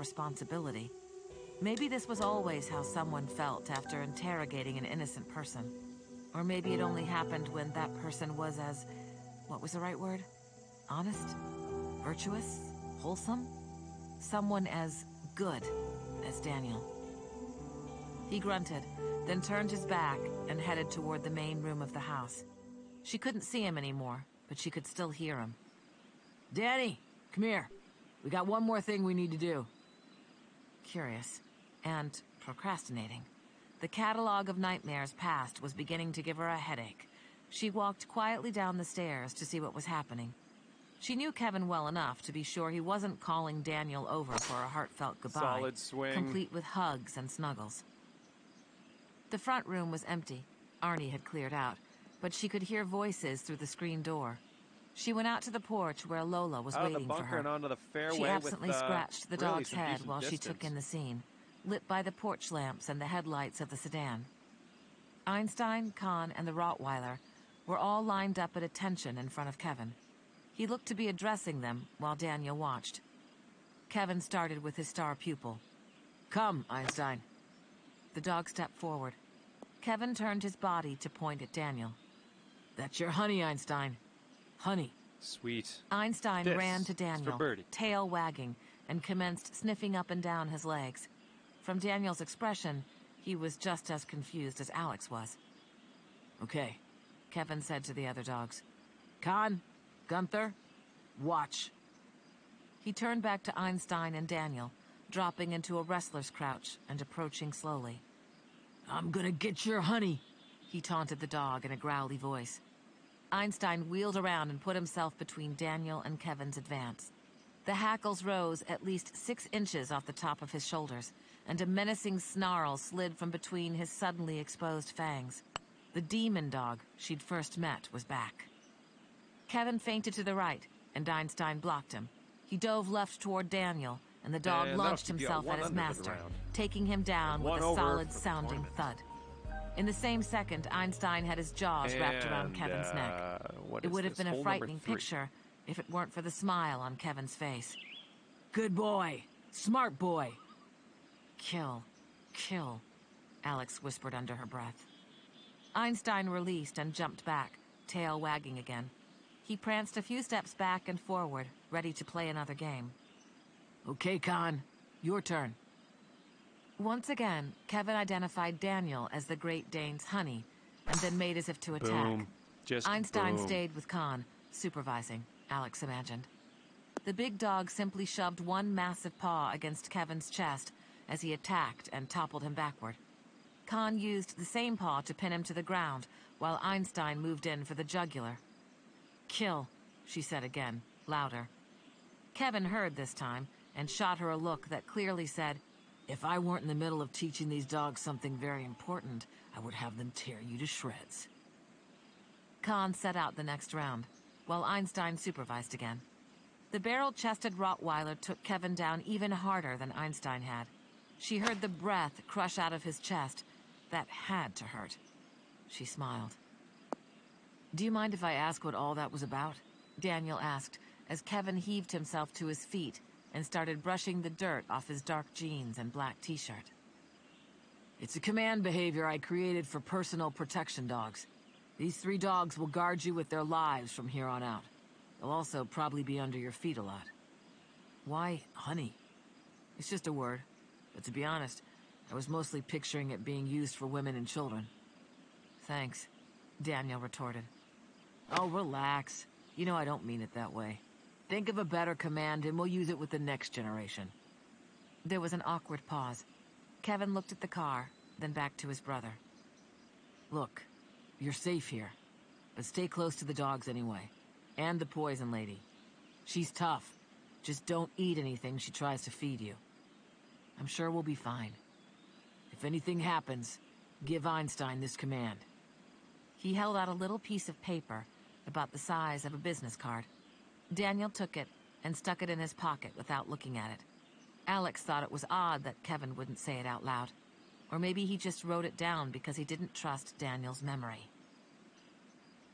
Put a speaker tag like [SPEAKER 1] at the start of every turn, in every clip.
[SPEAKER 1] responsibility. Maybe this was always how someone felt after interrogating an innocent person. Or maybe it only happened when that person was as... what was the right word? Honest? Virtuous? Wholesome? Someone as good as Daniel. He grunted, then turned his back and headed toward the main room of the house. She couldn't see him anymore, but she could still hear him.
[SPEAKER 2] Danny, come here. We got one more thing we need to do.
[SPEAKER 1] Curious, and procrastinating. The catalog of nightmares past was beginning to give her a headache. She walked quietly down the stairs to see what was happening. She knew Kevin well enough to be sure he wasn't calling Daniel over for a heartfelt goodbye,
[SPEAKER 3] Solid swing,
[SPEAKER 1] complete with hugs and snuggles. The front room was empty. Arnie had cleared out, but she could hear voices through the screen door. She went out to the porch where Lola was waiting for her.
[SPEAKER 3] And onto the fairway
[SPEAKER 1] she absently
[SPEAKER 3] with,
[SPEAKER 1] scratched the
[SPEAKER 3] really
[SPEAKER 1] dog's head while
[SPEAKER 3] distance.
[SPEAKER 1] she took in the scene, lit by the porch lamps and the headlights of the sedan. Einstein, Kahn, and the Rottweiler were all lined up at attention in front of Kevin. He looked to be addressing them while Daniel watched. Kevin started with his star pupil.
[SPEAKER 2] Come, Einstein.
[SPEAKER 1] The dog stepped forward. Kevin turned his body to point at Daniel.
[SPEAKER 2] That's your honey, Einstein. Honey.
[SPEAKER 3] Sweet.
[SPEAKER 1] Einstein ran to Daniel,
[SPEAKER 3] for
[SPEAKER 1] tail wagging, and commenced sniffing up and down his legs. From Daniel's expression, he was just as confused as Alex was.
[SPEAKER 2] Okay,
[SPEAKER 1] Kevin said to the other dogs.
[SPEAKER 2] Kahn, Gunther, watch.
[SPEAKER 1] He turned back to Einstein and Daniel, dropping into a wrestler's crouch and approaching slowly.
[SPEAKER 2] I'm gonna get your honey,
[SPEAKER 1] he taunted the dog in a growly voice. Einstein wheeled around and put himself between Daniel and Kevin's advance. The hackles rose at least 6 inches off the top of his shoulders, and a menacing snarl slid from between his suddenly exposed fangs. The demon dog she'd first met was back. Kevin feinted to the right, and Einstein blocked him. He dove left toward Daniel, and the dog launched himself at his master, taking him down with a solid-sounding thud. In the same second, Einstein had his jaws wrapped around Kevin's neck. It would have been a frightening picture if it weren't for the smile on Kevin's face.
[SPEAKER 2] Good boy. Smart boy.
[SPEAKER 1] Kill. Kill, Alex whispered under her breath. Einstein released and jumped back, tail wagging again. He pranced a few steps back and forward, ready to play another game.
[SPEAKER 2] Okay, Kahn. Your turn.
[SPEAKER 1] Once again, Kevin identified Daniel as the Great Dane's honey, and then made as if to attack.
[SPEAKER 3] Boom. Just
[SPEAKER 1] Einstein
[SPEAKER 3] boom.
[SPEAKER 1] stayed with Kahn, supervising, Alex imagined. The big dog simply shoved one massive paw against Kevin's chest as he attacked and toppled him backward. Kahn used the same paw to pin him to the ground, while Einstein moved in for the jugular. Kill, she said again, louder. Kevin heard this time, and shot her a look that clearly said,
[SPEAKER 2] If I weren't in the middle of teaching these dogs something very important, I would have them tear you to shreds.
[SPEAKER 1] Kahn set out the next round, while Einstein supervised again. The barrel-chested Rottweiler took Kevin down even harder than Einstein had. She heard the breath crush out of his chest. That had to hurt. She smiled.
[SPEAKER 2] Do you mind if I ask what all that was about?
[SPEAKER 1] Daniel asked, as Kevin heaved himself to his feet and started brushing the dirt off his dark jeans and black t-shirt.
[SPEAKER 2] It's a command behavior I created for personal protection dogs. These 3 dogs will guard you with their lives from here on out. They'll also probably be under your feet a lot. Why honey? It's just a word, but to be honest, I was mostly picturing it being used for women and children.
[SPEAKER 1] Thanks, Daniel retorted.
[SPEAKER 2] Oh, relax. You know I don't mean it that way. Think of a better command and we'll use it with the next generation.
[SPEAKER 1] There was an awkward pause. Kevin looked at the car, then back to his brother.
[SPEAKER 2] Look, you're safe here, but stay close to the dogs anyway. And the poison lady. She's tough. Just don't eat anything she tries to feed you. I'm sure we'll be fine. If anything happens, give Einstein this command.
[SPEAKER 1] He held out a little piece of paper about the size of a business card. Daniel took it and stuck it in his pocket without looking at it. Alex thought it was odd that Kevin wouldn't say it out loud. Or maybe he just wrote it down because he didn't trust Daniel's memory.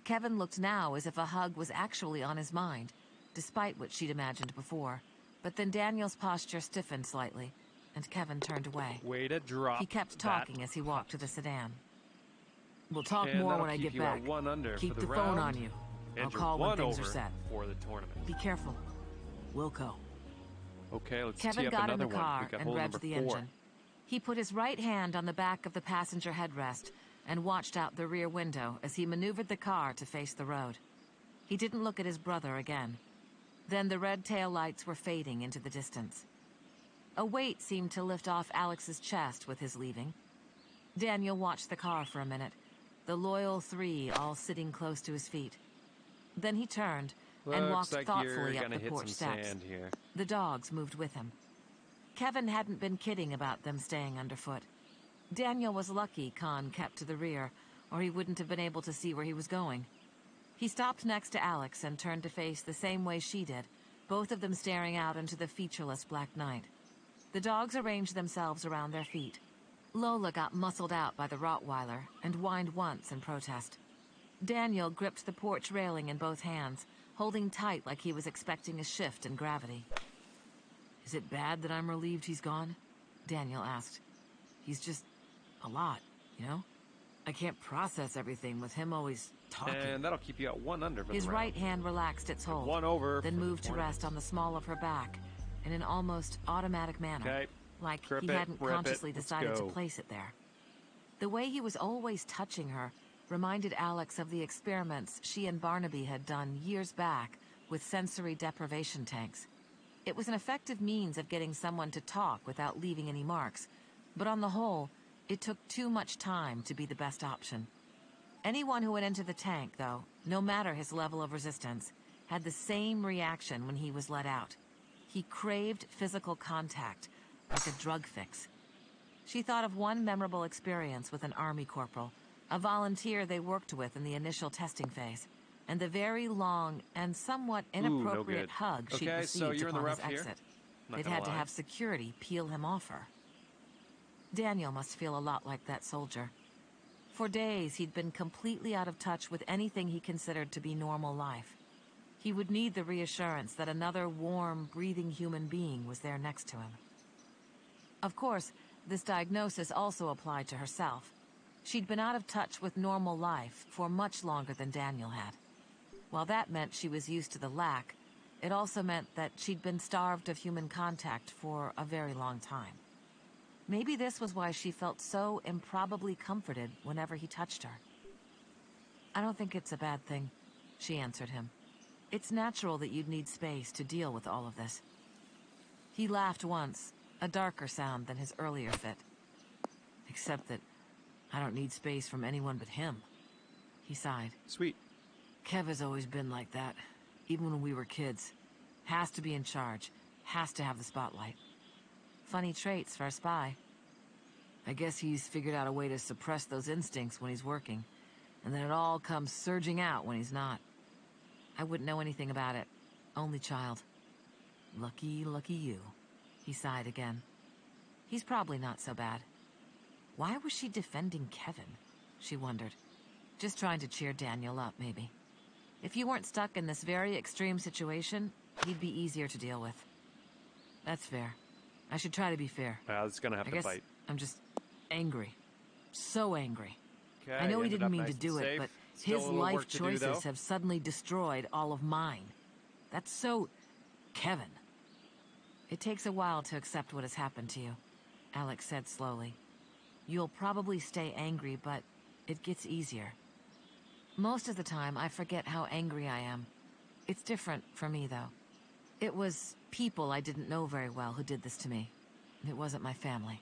[SPEAKER 1] Kevin looked now as if a hug was actually on his mind, despite what she'd imagined before. but then Daniel's posture stiffened slightly, and Kevin turned away.
[SPEAKER 3] Way to drop.
[SPEAKER 1] He kept talking as he walked to the sedan.
[SPEAKER 2] We'll talk
[SPEAKER 3] And
[SPEAKER 2] more
[SPEAKER 3] that'll
[SPEAKER 2] when I
[SPEAKER 3] keep
[SPEAKER 2] get
[SPEAKER 3] you
[SPEAKER 2] back.
[SPEAKER 3] at 1 under
[SPEAKER 2] Keep
[SPEAKER 3] for
[SPEAKER 2] the
[SPEAKER 3] the
[SPEAKER 2] phone
[SPEAKER 3] round,
[SPEAKER 2] on you.
[SPEAKER 3] and
[SPEAKER 2] I'll
[SPEAKER 3] you're
[SPEAKER 2] call when
[SPEAKER 3] 1
[SPEAKER 2] things are
[SPEAKER 3] over
[SPEAKER 2] set.
[SPEAKER 3] for the tournament.
[SPEAKER 1] Be careful.
[SPEAKER 2] Wilco.
[SPEAKER 3] Okay, let's
[SPEAKER 1] Kevin
[SPEAKER 3] tee up
[SPEAKER 1] got in
[SPEAKER 3] another
[SPEAKER 1] the
[SPEAKER 3] one.
[SPEAKER 1] car
[SPEAKER 3] We got
[SPEAKER 1] and
[SPEAKER 3] hole
[SPEAKER 1] revved
[SPEAKER 3] number
[SPEAKER 1] the
[SPEAKER 3] 4.
[SPEAKER 1] engine. He put his right hand on the back of the passenger headrest and watched out the rear window as he maneuvered the car to face the road. He didn't look at his brother again. Then the red tail lights were fading into the distance. A weight seemed to lift off Alex's chest with his leaving. Daniel watched the car for a minute, the loyal 3 all sitting close to his feet. Then he turned and walked
[SPEAKER 3] Looks like
[SPEAKER 1] thoughtfully
[SPEAKER 3] you're
[SPEAKER 1] up
[SPEAKER 3] gonna
[SPEAKER 1] the
[SPEAKER 3] hit
[SPEAKER 1] porch
[SPEAKER 3] some
[SPEAKER 1] steps.
[SPEAKER 3] sand here.
[SPEAKER 1] The dogs moved with him. Kevin hadn't been kidding about them staying underfoot. Daniel was lucky Khan kept to the rear, or he wouldn't have been able to see where he was going. He stopped next to Alex and turned to face the same way she did, both of them staring out into the featureless black night. The dogs arranged themselves around their feet. Lola got muscled out by the Rottweiler and whined once in protest. Daniel gripped the porch railing in both hands, holding tight like he was expecting a shift in gravity.
[SPEAKER 2] Is it bad that I'm relieved he's gone?
[SPEAKER 1] Daniel asked.
[SPEAKER 2] He's just a lot, you know? I can't process everything with him always talking.
[SPEAKER 3] And that'll keep you at 1 under for
[SPEAKER 1] His
[SPEAKER 3] the round.
[SPEAKER 1] right hand relaxed its hold,
[SPEAKER 3] 1 over
[SPEAKER 1] then
[SPEAKER 3] for the
[SPEAKER 1] moved to
[SPEAKER 3] tournament.
[SPEAKER 1] rest on the small of her back in an almost automatic manner,
[SPEAKER 3] Okay.
[SPEAKER 1] like
[SPEAKER 3] Grip
[SPEAKER 1] he
[SPEAKER 3] it,
[SPEAKER 1] hadn't
[SPEAKER 3] rip it,
[SPEAKER 1] consciously
[SPEAKER 3] let's
[SPEAKER 1] decided to
[SPEAKER 3] go.
[SPEAKER 1] place it there. The way he was always touching her reminded Alex of the experiments she and Barnaby had done years back with sensory deprivation tanks. It was an effective means of getting someone to talk without leaving any marks, but on the whole, it took too much time to be the best option. Anyone who went into the tank, though, no matter his level of resistance, had the same reaction when he was let out. He craved physical contact, like a drug fix. She thought of one memorable experience with an Army corporal, a volunteer they worked with in the initial testing phase, and the very long and somewhat inappropriate
[SPEAKER 3] good.
[SPEAKER 1] hug she'd
[SPEAKER 3] Okay, so
[SPEAKER 1] received
[SPEAKER 3] you're in the
[SPEAKER 1] upon his
[SPEAKER 3] rough here.
[SPEAKER 1] exit.
[SPEAKER 3] Not
[SPEAKER 1] They'd
[SPEAKER 3] gonna
[SPEAKER 1] had to
[SPEAKER 3] lie.
[SPEAKER 1] have security peel him off her. Daniel must feel a lot like that soldier. For days, he'd been completely out of touch with anything he considered to be normal life. He would need the reassurance that another warm, breathing human being was there next to him. Of course, this diagnosis also applied to herself. She'd been out of touch with normal life for much longer than Daniel had. While that meant she was used to the lack, it also meant that she'd been starved of human contact for a very long time. Maybe this was why she felt so improbably comforted whenever he touched her. "I don't think it's a bad thing," she answered him. "It's natural that you'd need space to deal with all of this." He laughed once, a darker sound than his earlier fit.
[SPEAKER 2] Except that I don't need space from anyone but him.
[SPEAKER 1] He sighed.
[SPEAKER 3] Sweet.
[SPEAKER 2] Kev has always been like that, even when we were kids.
[SPEAKER 1] Has to be in charge, has to have the spotlight. Funny traits for a spy.
[SPEAKER 2] I guess he's figured out a way to suppress those instincts when he's working, and then it all comes surging out when he's not.
[SPEAKER 1] I wouldn't know anything about it. Only child.
[SPEAKER 2] Lucky, lucky you.
[SPEAKER 1] He sighed again. He's probably not so bad. Why was she defending Kevin? She wondered. Just trying to cheer Daniel up, maybe. If you weren't stuck in this very extreme situation, he'd be easier to deal with.
[SPEAKER 2] That's fair. I should try to be fair.
[SPEAKER 3] It's gonna have
[SPEAKER 2] I
[SPEAKER 3] to
[SPEAKER 2] guess
[SPEAKER 3] bite.
[SPEAKER 2] I'm just angry. So angry.
[SPEAKER 3] Okay,
[SPEAKER 2] I know he
[SPEAKER 3] ended
[SPEAKER 2] didn't
[SPEAKER 3] up
[SPEAKER 2] mean
[SPEAKER 3] nice
[SPEAKER 2] to
[SPEAKER 3] and
[SPEAKER 2] do it,
[SPEAKER 3] safe.
[SPEAKER 2] but
[SPEAKER 3] Still a
[SPEAKER 2] his
[SPEAKER 3] little
[SPEAKER 2] life
[SPEAKER 3] work to do, though.
[SPEAKER 2] choices have suddenly destroyed all of mine. That's so... Kevin.
[SPEAKER 1] It takes a while to accept what has happened to you, Alex said slowly. You'll probably stay angry, but it gets easier. Most of the time, I forget how angry I am. It's different for me, though. It was people I didn't know very well who did this to me. It wasn't my family.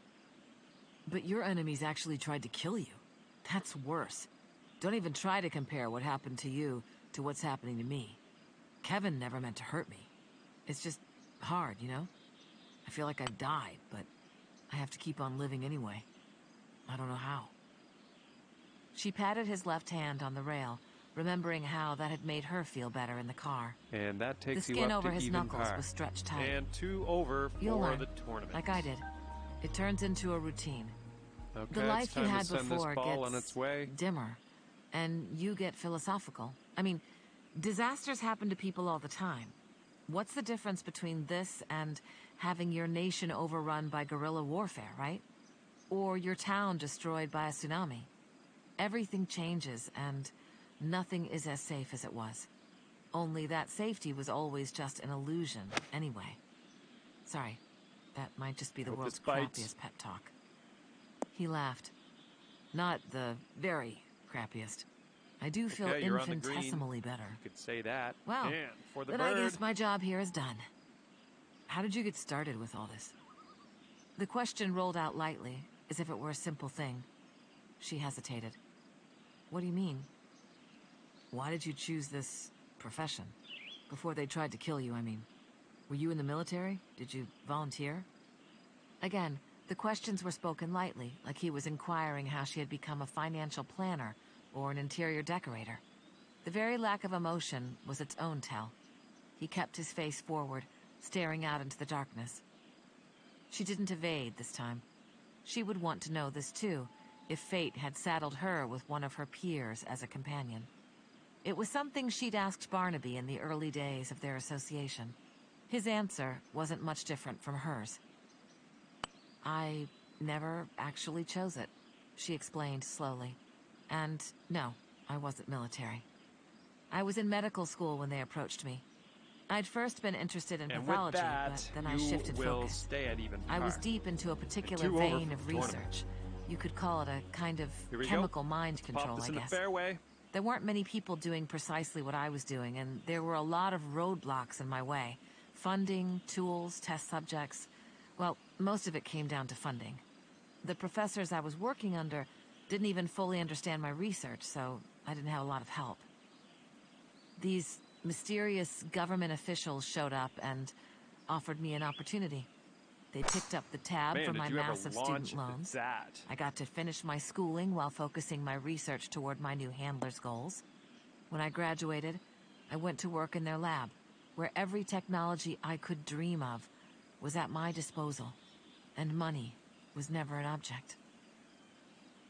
[SPEAKER 2] But your enemies actually tried to kill you. That's worse. Don't even try to compare what happened to you to what's happening to me. Kevin never meant to hurt me. It's just hard, you know? I feel like I've died, but I have to keep on living anyway. I don't know how.
[SPEAKER 1] She patted his left hand on the rail, remembering how that had made her feel better in the car.
[SPEAKER 3] And that
[SPEAKER 1] The
[SPEAKER 3] takes you
[SPEAKER 1] skin
[SPEAKER 3] up
[SPEAKER 1] over
[SPEAKER 3] to
[SPEAKER 1] his
[SPEAKER 3] even
[SPEAKER 1] knuckles
[SPEAKER 3] par.
[SPEAKER 1] was stretched tight.
[SPEAKER 3] And 2 over
[SPEAKER 1] You'll
[SPEAKER 3] for
[SPEAKER 1] learn,
[SPEAKER 3] the tournament.
[SPEAKER 1] like I did. It turns into a routine.
[SPEAKER 3] Okay,
[SPEAKER 1] The
[SPEAKER 3] it's
[SPEAKER 1] life you
[SPEAKER 3] time to
[SPEAKER 1] had
[SPEAKER 3] send
[SPEAKER 1] before
[SPEAKER 3] this ball on
[SPEAKER 1] gets
[SPEAKER 3] its way.
[SPEAKER 1] dimmer, and you get philosophical. I mean, disasters happen to people all the time. What's the difference between this and having your nation overrun by guerrilla warfare, right? Or your town destroyed by a tsunami? Everything changes, and nothing is as safe as it was. Only that safety was always just an illusion, anyway. Sorry, that might just be the
[SPEAKER 3] Hope
[SPEAKER 1] world's
[SPEAKER 3] this bites.
[SPEAKER 1] crappiest pep talk. He laughed. Not the very crappiest. I do feel
[SPEAKER 3] Okay, you're on the green.
[SPEAKER 1] infinitesimally better.
[SPEAKER 3] You could say that.
[SPEAKER 1] Well,
[SPEAKER 3] And for the
[SPEAKER 1] then
[SPEAKER 3] bird.
[SPEAKER 1] I guess my job here is done. How did you get started with all this? The question rolled out lightly, as if it were a simple thing. She hesitated. What do you mean? Why did you choose this profession? Before they tried to kill you, I mean. Were you in the military? Did you volunteer? Again, the questions were spoken lightly, like he was inquiring how she had become a financial planner or an interior decorator. The very lack of emotion was its own tell. He kept his face forward, staring out into the darkness. She didn't evade this time. She would want to know this too, if fate had saddled her with one of her peers as a companion. It was something she'd asked Barnaby in the early days of their association. His answer wasn't much different from hers. I never actually chose it, she explained slowly. And no, I wasn't military. I was in medical school when they approached me. I'd first been interested in
[SPEAKER 3] And
[SPEAKER 1] pathology,
[SPEAKER 3] with that,
[SPEAKER 1] but then I shifted
[SPEAKER 3] you will
[SPEAKER 1] focus.
[SPEAKER 3] stay at even
[SPEAKER 1] I was
[SPEAKER 3] par.
[SPEAKER 1] deep into a particular
[SPEAKER 3] 2 over
[SPEAKER 1] vein
[SPEAKER 3] for
[SPEAKER 1] of
[SPEAKER 3] the tournament.
[SPEAKER 1] research. You could call it a kind of
[SPEAKER 3] Here we go.
[SPEAKER 1] chemical mind
[SPEAKER 3] Pop
[SPEAKER 1] control,
[SPEAKER 3] this
[SPEAKER 1] I
[SPEAKER 3] in
[SPEAKER 1] guess.
[SPEAKER 3] the fairway.
[SPEAKER 1] There weren't many people doing precisely what I was doing, and there were a lot of roadblocks in my way. Funding, tools, test subjects. Well, most of it came down to funding. The professors I was working under didn't even fully understand my research, so I didn't have a lot of help. These mysterious government officials showed up and offered me an opportunity. They picked up the tab
[SPEAKER 3] Man,
[SPEAKER 1] for
[SPEAKER 3] did
[SPEAKER 1] my
[SPEAKER 3] you ever
[SPEAKER 1] massive
[SPEAKER 3] launch
[SPEAKER 1] student loans.
[SPEAKER 3] that?
[SPEAKER 1] I got to finish my schooling while focusing my research toward my new handler's goals. When I graduated, I went to work in their lab, where every technology I could dream of was at my disposal, and money was never an object.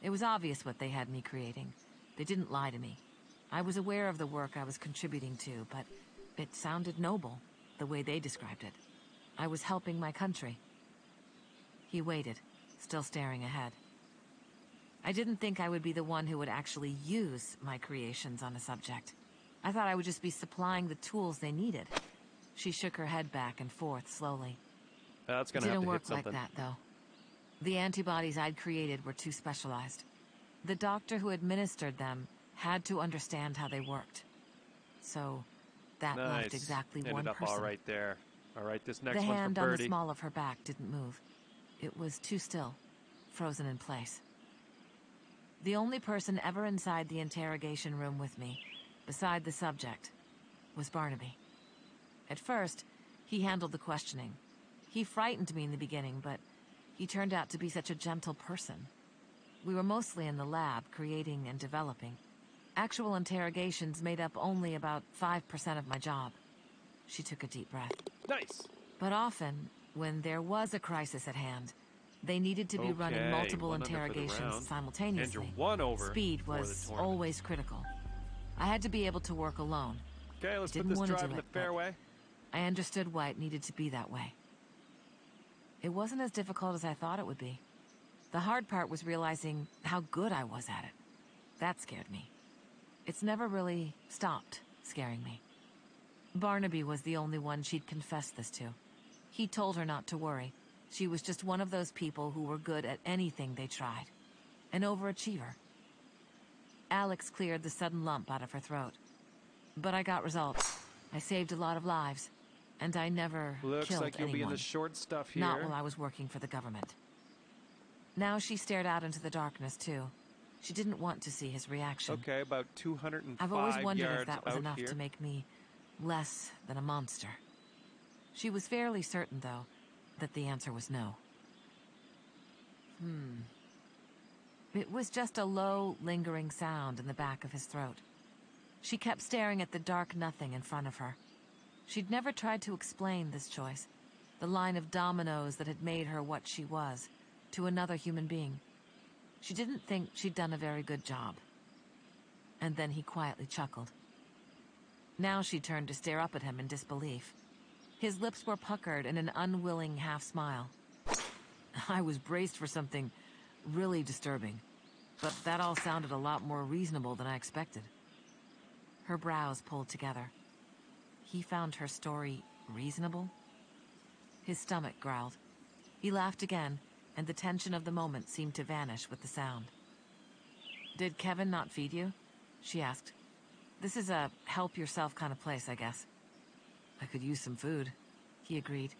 [SPEAKER 1] It was obvious what they had me creating. They didn't lie to me. I was aware of the work I was contributing to, but it sounded noble, the way they described it. I was helping my country. He waited, still staring ahead. I didn't think I would be the one who would actually use my creations on a subject. I thought I would just be supplying the tools they needed. She shook her head back and forth slowly.
[SPEAKER 3] That's
[SPEAKER 1] It
[SPEAKER 3] gonna have
[SPEAKER 1] didn't
[SPEAKER 3] to
[SPEAKER 1] work
[SPEAKER 3] hit something.
[SPEAKER 1] like that, though. The antibodies I'd created were too specialized. The doctor who administered them had to understand how they worked. So, that
[SPEAKER 3] Nice.
[SPEAKER 1] left exactly
[SPEAKER 3] Ended
[SPEAKER 1] one
[SPEAKER 3] up
[SPEAKER 1] person.
[SPEAKER 3] all right there. All right, this next
[SPEAKER 1] The
[SPEAKER 3] one's
[SPEAKER 1] hand
[SPEAKER 3] for
[SPEAKER 1] on the
[SPEAKER 3] Birdie.
[SPEAKER 1] small of her back didn't move. It was too still, frozen in place. The only person ever inside the interrogation room with me, beside the subject, was Barnaby. At first, he handled the questioning. He frightened me in the beginning, but he turned out to be such a gentle person. We were mostly in the lab, creating and developing. Actual interrogations made up only about 5% of my job. She took a deep breath.
[SPEAKER 3] Nice.
[SPEAKER 1] But often, when there was a crisis at hand, they needed to be running
[SPEAKER 3] Okay,
[SPEAKER 1] multiple
[SPEAKER 3] 1 under for the
[SPEAKER 1] interrogations
[SPEAKER 3] round.
[SPEAKER 1] simultaneously.
[SPEAKER 3] And you're 1 over
[SPEAKER 1] Speed
[SPEAKER 3] for the
[SPEAKER 1] was
[SPEAKER 3] tournament.
[SPEAKER 1] always critical. I had to be able to work alone.
[SPEAKER 3] Okay, let's put
[SPEAKER 1] Didn't
[SPEAKER 3] this
[SPEAKER 1] want to
[SPEAKER 3] drive
[SPEAKER 1] do
[SPEAKER 3] in the
[SPEAKER 1] it, but
[SPEAKER 3] fairway.
[SPEAKER 1] I understood why it needed to be that way. It wasn't as difficult as I thought it would be. The hard part was realizing how good I was at it. That scared me. It's never really stopped scaring me. Barnaby was the only one she'd confessed this to. He told her not to worry. She was just one of those people who were good at anything they tried. An overachiever. Alex cleared the sudden lump out of her throat. But I got results. I saved a lot of lives. And I never
[SPEAKER 3] Looks
[SPEAKER 1] killed
[SPEAKER 3] like you'll
[SPEAKER 1] anyone.
[SPEAKER 3] be in the short stuff here.
[SPEAKER 1] Not while I was working for the government. Now she stared out into the darkness, too. She didn't want to see his reaction.
[SPEAKER 3] Okay, about 205
[SPEAKER 1] I've always wondered
[SPEAKER 3] yards
[SPEAKER 1] if that was
[SPEAKER 3] out
[SPEAKER 1] enough
[SPEAKER 3] here.
[SPEAKER 1] to make me less than a monster. She was fairly certain, though, that the answer was no. It was just a low, lingering sound in the back of his throat. She kept staring at the dark nothing in front of her. She'd never tried to explain this choice, the line of dominoes that had made her what she was, to another human being. She didn't think she'd done a very good job. And then he quietly chuckled. Now she turned to stare up at him in disbelief. His lips were puckered in an unwilling half-smile.
[SPEAKER 2] I was braced for something really disturbing, but that all sounded a lot more reasonable than I expected.
[SPEAKER 1] Her brows pulled together. He found her story reasonable? His stomach growled. He laughed again, and the tension of the moment seemed to vanish with the sound. "Did Kevin not feed you?" she asked. "This is a help-yourself kind of place, I guess."
[SPEAKER 2] "I could use some food,"
[SPEAKER 1] he agreed.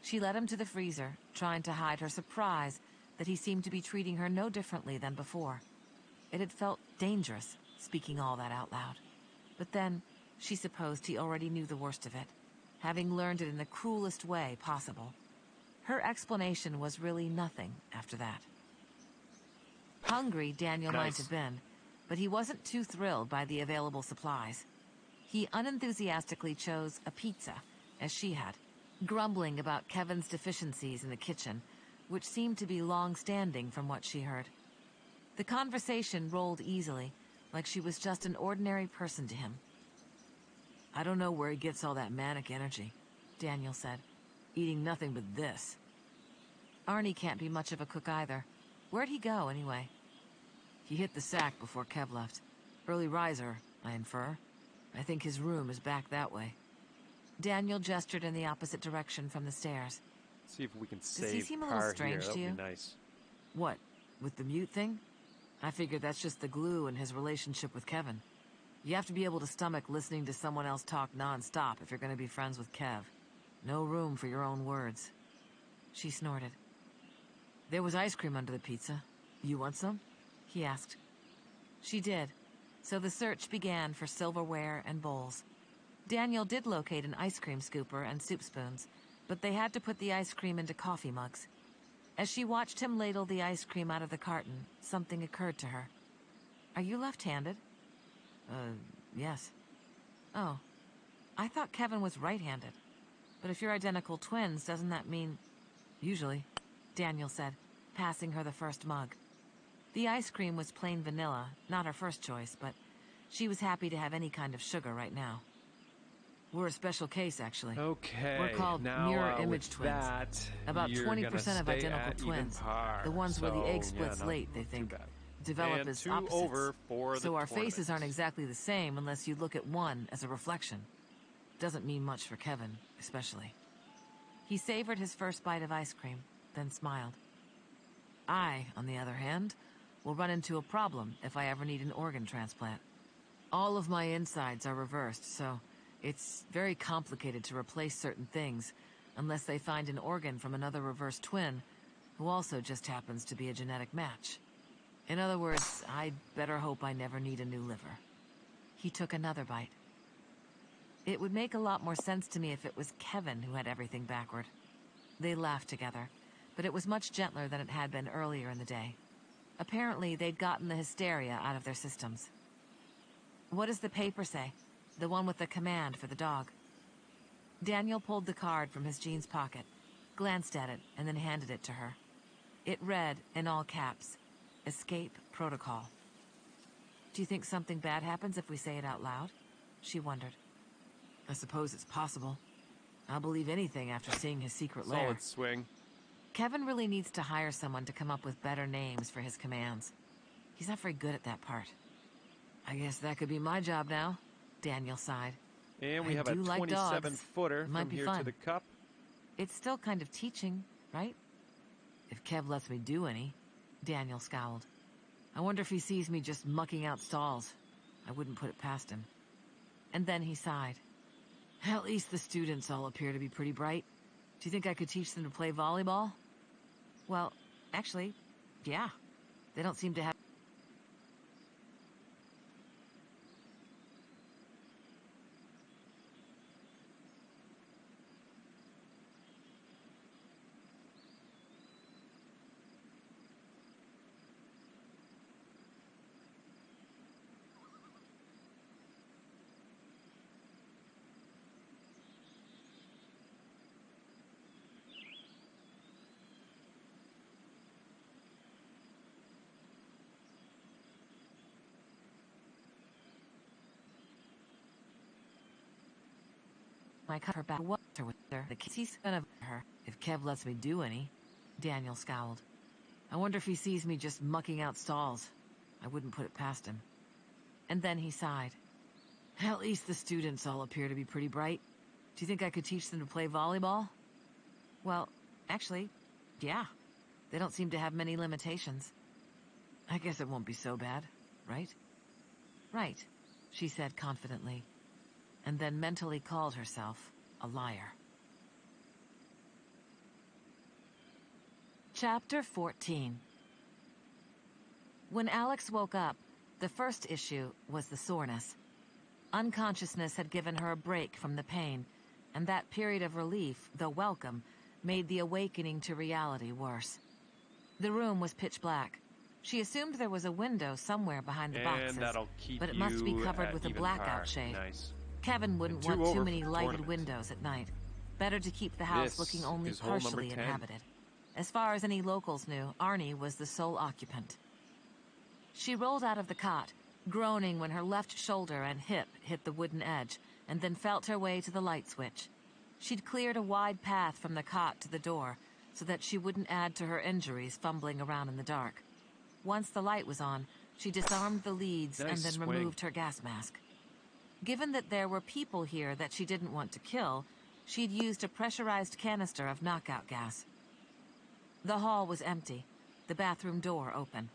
[SPEAKER 1] She led him to the freezer, trying to hide her surprise that he seemed to be treating her no differently than before. It had felt dangerous, speaking all that out loud. But then, she supposed he already knew the worst of it, having learned it in the cruelest way possible. Her explanation was really nothing after that. Hungry Daniel might have been, but he wasn't too thrilled by the available supplies. He unenthusiastically chose a pizza, as she had, grumbling about Kevin's deficiencies in the kitchen, which seemed to be long-standing from what she heard. The conversation rolled easily, like she was just an ordinary person to him.
[SPEAKER 2] "I don't know where he gets all that manic energy,"
[SPEAKER 1] Daniel said.
[SPEAKER 2] "Eating nothing but this."
[SPEAKER 1] Arnie can't be much of a cook either. Where'd he go, anyway?
[SPEAKER 2] "He hit the sack before Kev left. Early riser, I infer. I think his room is back that way."
[SPEAKER 1] Daniel gestured in the opposite direction from the stairs.
[SPEAKER 3] See if we can
[SPEAKER 1] Does he
[SPEAKER 3] save
[SPEAKER 1] seem a little
[SPEAKER 3] Par
[SPEAKER 1] strange
[SPEAKER 3] here.
[SPEAKER 1] to
[SPEAKER 3] That
[SPEAKER 1] you?
[SPEAKER 3] would be nice.
[SPEAKER 2] "What, with the mute thing? I figure that's just the glue in his relationship with Kevin. You have to be able to stomach listening to someone else talk non-stop if you're going to be friends with Kev. No room for your own words."
[SPEAKER 1] She snorted.
[SPEAKER 2] "There was ice cream under the pizza. You want some?"
[SPEAKER 1] he asked. She did, so the search began for silverware and bowls. Daniel did locate an ice cream scooper and soup spoons, but they had to put the ice cream into coffee mugs. As she watched him ladle the ice cream out of the carton, something occurred to her. "Are you left-handed?"
[SPEAKER 2] Yes."
[SPEAKER 1] "Oh, I thought Kevin was right-handed. But if you're identical twins, doesn't that mean—"
[SPEAKER 2] "Usually,"
[SPEAKER 1] Daniel said, passing her the first mug. The ice cream was plain vanilla, not her first choice, but she was happy to have any kind of sugar right now.
[SPEAKER 2] "We're a special case, actually.
[SPEAKER 3] Okay.
[SPEAKER 2] We're called
[SPEAKER 3] now,
[SPEAKER 2] mirror image
[SPEAKER 3] with
[SPEAKER 2] twins.
[SPEAKER 3] That,
[SPEAKER 2] About
[SPEAKER 3] you're
[SPEAKER 2] 20% of
[SPEAKER 3] gonna stay
[SPEAKER 2] identical
[SPEAKER 3] at
[SPEAKER 2] twins,
[SPEAKER 3] even par.
[SPEAKER 2] the ones where the egg
[SPEAKER 3] So,
[SPEAKER 2] splits
[SPEAKER 3] yeah,
[SPEAKER 2] late, they
[SPEAKER 3] not too
[SPEAKER 2] think,
[SPEAKER 3] bad.
[SPEAKER 2] develop
[SPEAKER 3] And
[SPEAKER 2] as
[SPEAKER 3] 2
[SPEAKER 2] opposites.
[SPEAKER 3] over for
[SPEAKER 2] So
[SPEAKER 3] the
[SPEAKER 2] our faces aren't
[SPEAKER 3] tournament.
[SPEAKER 2] exactly the same unless you look at one as a reflection. Doesn't mean much for Kevin, especially.
[SPEAKER 1] He savored his first bite of ice cream, then smiled.
[SPEAKER 2] I, on the other hand, will run into a problem if I ever need an organ transplant. All of my insides are reversed, so it's very complicated to replace certain things unless they find an organ from another reverse twin who also just happens to be a genetic match. In other words, I'd better hope I never need a new liver.
[SPEAKER 1] He took another bite. It would make a lot more sense to me if it was Kevin who had everything backward. They laughed together, but it was much gentler than it had been earlier in the day. Apparently, they'd gotten the hysteria out of their systems. "What does the paper say? The one with the command for the dog?" Daniel pulled the card from his jeans pocket, glanced at it, and then handed it to her. It read, in all caps, "Escape Protocol." "Do you think something bad happens if we say it out loud?" she wondered.
[SPEAKER 2] I suppose it's possible. I'll believe anything after seeing his secret lair.
[SPEAKER 3] Solid swing.
[SPEAKER 1] Kevin really needs to hire someone to come up with better names for his commands. He's not very good at that part.
[SPEAKER 2] I guess that could be my job now,
[SPEAKER 1] Daniel sighed.
[SPEAKER 3] And we
[SPEAKER 1] I
[SPEAKER 3] have a
[SPEAKER 1] do like dogs.
[SPEAKER 3] 27-footer
[SPEAKER 1] It might
[SPEAKER 3] from
[SPEAKER 1] be
[SPEAKER 3] here
[SPEAKER 1] fun.
[SPEAKER 3] to the cup.
[SPEAKER 1] It's still kind of teaching, right?
[SPEAKER 2] if Kev lets me do any.
[SPEAKER 1] Daniel scowled.
[SPEAKER 2] I wonder if he sees me just mucking out stalls. I wouldn't put it past him.
[SPEAKER 1] And then he sighed.
[SPEAKER 2] At least the students all appear to be pretty bright. Do you think I could teach them to play volleyball?
[SPEAKER 1] Well, actually, yeah. They don't seem to have My cut her back. What's her with her? The he's gonna her if Kev lets me do any. Daniel scowled. I wonder if he sees me just mucking out stalls. I wouldn't put it past him. And then he sighed. At least the students all appear to be pretty bright. Do you think I could teach them to play volleyball? Well, actually, yeah. They don't seem to have many limitations. I guess it won't be so bad, right? Right, she said confidently, and then mentally called herself a liar. Chapter 14. When Alex woke up, the first issue was the soreness. Unconsciousness had given her a break from the pain, and that period of relief, though welcome, made the awakening to reality worse. The room was pitch black. She assumed there was a window somewhere behind the boxes, but it must be covered with a blackout shade.
[SPEAKER 3] Nice.
[SPEAKER 1] Kevin wouldn't want too many lighted windows at night. Better to keep the house looking only partially inhabited. As far as any locals knew, Arnie was the sole occupant. She rolled out of the cot, groaning when her left shoulder and hip hit the wooden edge, and then felt her way to the light switch. She'd cleared a wide path from the cot to the door, so that she wouldn't add to her injuries fumbling around in the dark. Once the light was on, she disarmed the leads and then removed her gas mask. Given that there were people here that she didn't want to kill, she'd used a pressurized canister of knockout gas. The hall was empty, the bathroom door open.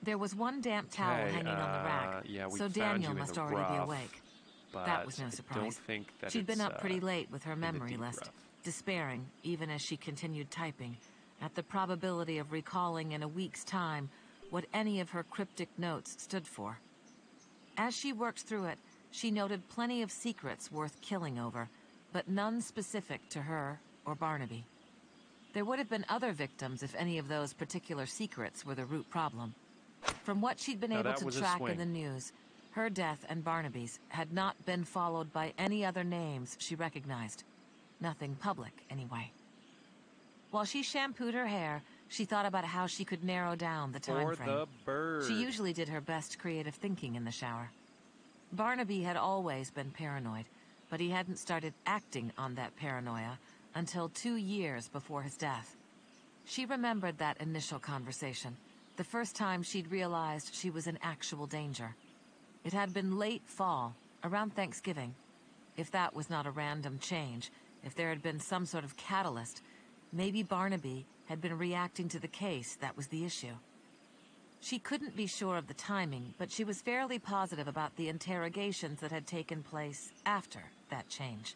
[SPEAKER 1] There was one damp towel hanging on the rack, so Daniel must already be awake. That was no surprise. She'd been up pretty late with her memory list, despairing, even as she continued typing, at the probability of recalling in a week's time what any of her cryptic notes stood for. As she worked through it, she noted plenty of secrets worth killing over, but none specific to her or Barnaby. There would have been other victims if any of those particular secrets were the root problem. From what she'd been able to track in the news, her death and Barnaby's had not been followed by any other names she recognized. Nothing public, anyway. While she shampooed her hair, she thought about how she could narrow down the time frame. She usually did her best creative thinking in the shower. Barnaby had always been paranoid, but he hadn't started acting on that paranoia until 2 years before his death. She remembered that initial conversation, the first time she'd realized she was in actual danger. It had been late fall, around Thanksgiving. If that was not a random change, if there had been some sort of catalyst, maybe Barnaby had been reacting to the case that was the issue. She couldn't be sure of the timing, but she was fairly positive about the interrogations that had taken place after that change.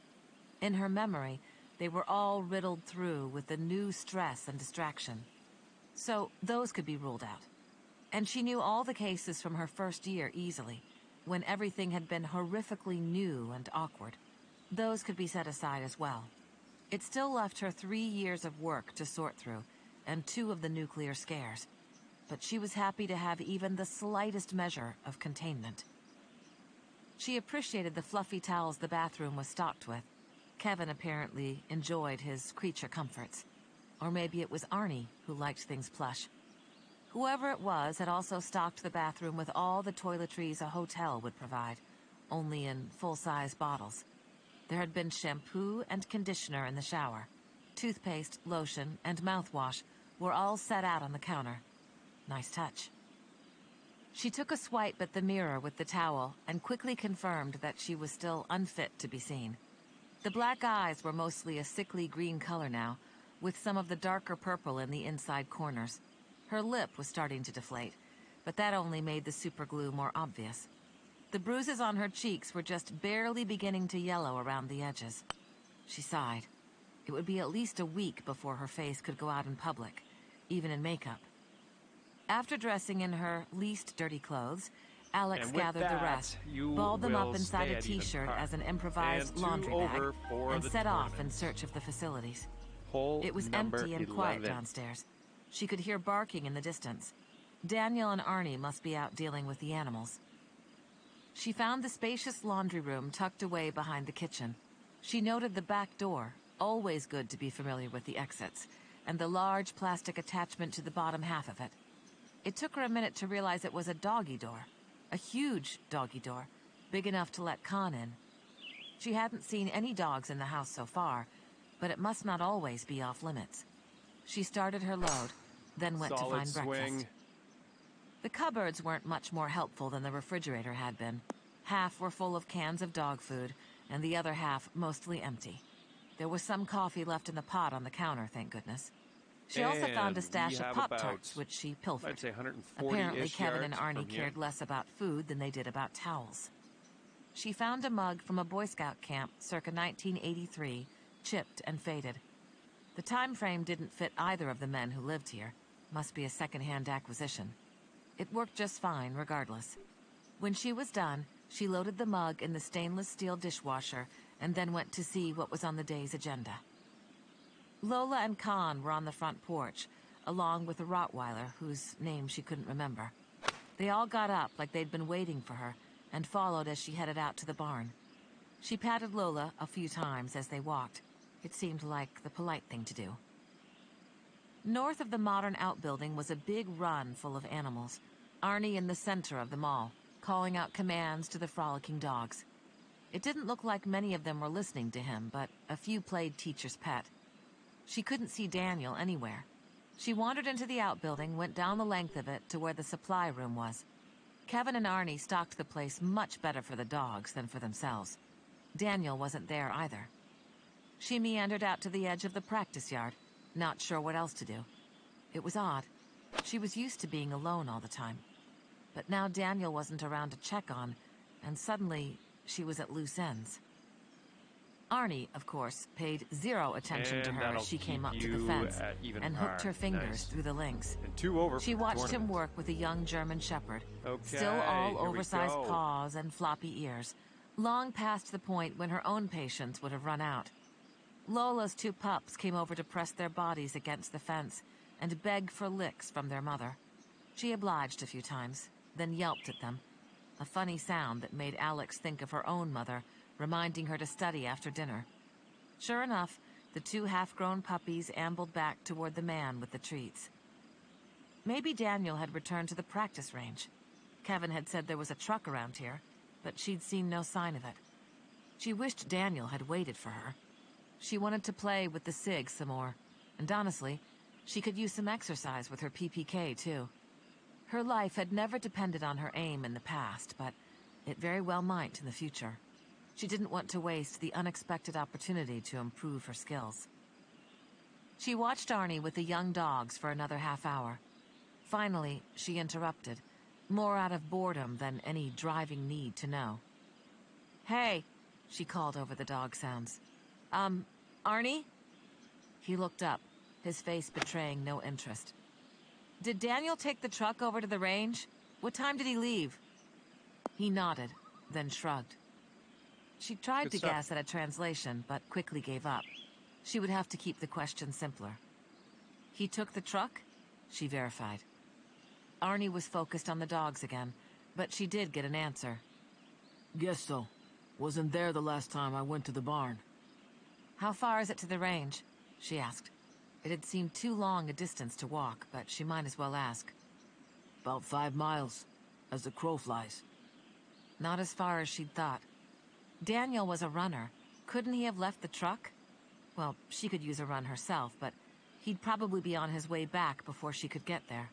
[SPEAKER 1] In her memory, they were all riddled through with the new stress and distraction. So those could be ruled out. And she knew all the cases from her first year easily, when everything had been horrifically new and awkward. Those could be set aside as well. It still left her 3 years of work to sort through, and 2 of the nuclear scares. But she was happy to have even the slightest measure of containment. She appreciated the fluffy towels the bathroom was stocked with. Kevin apparently enjoyed his creature comforts. Or maybe it was Arnie who liked things plush. Whoever it was had also stocked the bathroom with all the toiletries a hotel would provide, only in full-size bottles. There had been shampoo and conditioner in the shower. Toothpaste, lotion, and mouthwash were all set out on the counter. Nice touch. She took a swipe at the mirror with the towel and quickly confirmed that she was still unfit to be seen. The black eyes were mostly a sickly green color now, with some of the darker purple in the inside corners. Her lip was starting to deflate, but that only made the superglue more obvious. The bruises on her cheeks were just barely beginning to yellow around the edges. She sighed. It would be at least a week before her face could go out in public, even in makeup. After dressing in her least dirty clothes, Alex gathered the rest, balled them up inside a t-shirt as an improvised laundry bag, and set off in search of the facilities. It was empty and quiet downstairs. She could hear barking in the distance. Daniel and Arnie must be out dealing with the animals. She found the spacious laundry room tucked away behind the kitchen. She noted the back door, always good to be familiar with the exits, and the large plastic attachment to the bottom half of it. It took her a minute to realize it was a doggy door. A huge doggy door, big enough to let Khan in. She hadn't seen any dogs in the house so far, but it must not always be off limits. She started her load, then went to
[SPEAKER 3] Solid
[SPEAKER 1] find breakfast.
[SPEAKER 3] swing.
[SPEAKER 1] The cupboards weren't much more helpful than the refrigerator had been. Half were full of cans of dog food, and the other half mostly empty. There was some coffee left in the pot on the counter, thank goodness. She also found a
[SPEAKER 3] And
[SPEAKER 1] stash
[SPEAKER 3] we
[SPEAKER 1] of
[SPEAKER 3] have
[SPEAKER 1] Pop-Tarts,
[SPEAKER 3] about,
[SPEAKER 1] which she pilfered.
[SPEAKER 3] I'd say 140-ish
[SPEAKER 1] Apparently, Kevin and
[SPEAKER 3] yards
[SPEAKER 1] Arnie
[SPEAKER 3] from here.
[SPEAKER 1] cared less about food than they did about towels. She found a mug from a Boy Scout camp circa 1983, chipped and faded. The time frame didn't fit either of the men who lived here. Must be a second-hand acquisition. It worked just fine, regardless. When she was done, she loaded the mug in the stainless steel dishwasher and then went to see what was on the day's agenda. Lola and Khan were on the front porch, along with a Rottweiler whose name she couldn't remember. They all got up like they'd been waiting for her and followed as she headed out to the barn. She patted Lola a few times as they walked. It seemed like the polite thing to do. North of the modern outbuilding was a big run full of animals, Arnie in the center of them all, calling out commands to the frolicking dogs. It didn't look like many of them were listening to him, but a few played teacher's pet. She couldn't see Daniel anywhere. She wandered into the outbuilding, went down the length of it to where the supply room was. Kevin and Arnie stocked the place much better for the dogs than for themselves. Daniel wasn't there either. She meandered out to the edge of the practice yard, not sure what else to do. It was odd. She was used to being alone all the time. But now Daniel wasn't around to check on, and suddenly she was at loose ends. Arnie, of course, paid zero attention to
[SPEAKER 3] And
[SPEAKER 1] her
[SPEAKER 3] that'll
[SPEAKER 1] as she came
[SPEAKER 3] keep
[SPEAKER 1] up to the
[SPEAKER 3] you
[SPEAKER 1] fence
[SPEAKER 3] at even
[SPEAKER 1] and hooked
[SPEAKER 3] par.
[SPEAKER 1] her fingers
[SPEAKER 3] Nice.
[SPEAKER 1] through the links.
[SPEAKER 3] And 2 over
[SPEAKER 1] She
[SPEAKER 3] for the
[SPEAKER 1] watched him
[SPEAKER 3] tournament.
[SPEAKER 1] work with a young German shepherd,
[SPEAKER 3] Okay,
[SPEAKER 1] still all
[SPEAKER 3] here we
[SPEAKER 1] oversized
[SPEAKER 3] go.
[SPEAKER 1] paws and floppy ears, long past the point when her own patience would have run out. Lola's 2 pups came over to press their bodies against the fence and beg for licks from their mother. She obliged a few times, then yelped at them, a funny sound that made Alex think of her own mother, reminding her to study after dinner. Sure enough, the 2 half-grown puppies ambled back toward the man with the treats. Maybe Daniel had returned to the practice range. Kevin had said there was a truck around here, but she'd seen no sign of it. She wished Daniel had waited for her. She wanted to play with the SIG some more, and honestly, she could use some exercise with her PPK too. Her life had never depended on her aim in the past, but it very well might in the future. She didn't want to waste the unexpected opportunity to improve her skills. She watched Arnie with the young dogs for another half hour. Finally, she interrupted, more out of boredom than any driving need to know. "Hey," she called over the dog sounds. Arnie?" He looked up, his face betraying no interest. "Did Daniel take the truck over to the range? What time did he leave?" He nodded, then shrugged. She tried
[SPEAKER 3] Good
[SPEAKER 1] to
[SPEAKER 3] stuff.
[SPEAKER 1] guess at a translation, but quickly gave up. She would have to keep the question simpler. "He took the truck?" she verified. Arnie was focused on the dogs again, but she did get an answer.
[SPEAKER 2] Guess so. Wasn't there the last time I went to the barn.
[SPEAKER 1] "How far is it to the range?" she asked. It had seemed too long a distance to walk, but she might as well ask.
[SPEAKER 2] About 5 miles, as the crow flies.
[SPEAKER 1] Not as far as she'd thought. Daniel was a runner. Couldn't he have left the truck? Well, she could use a run herself, but he'd probably be on his way back before she could get there.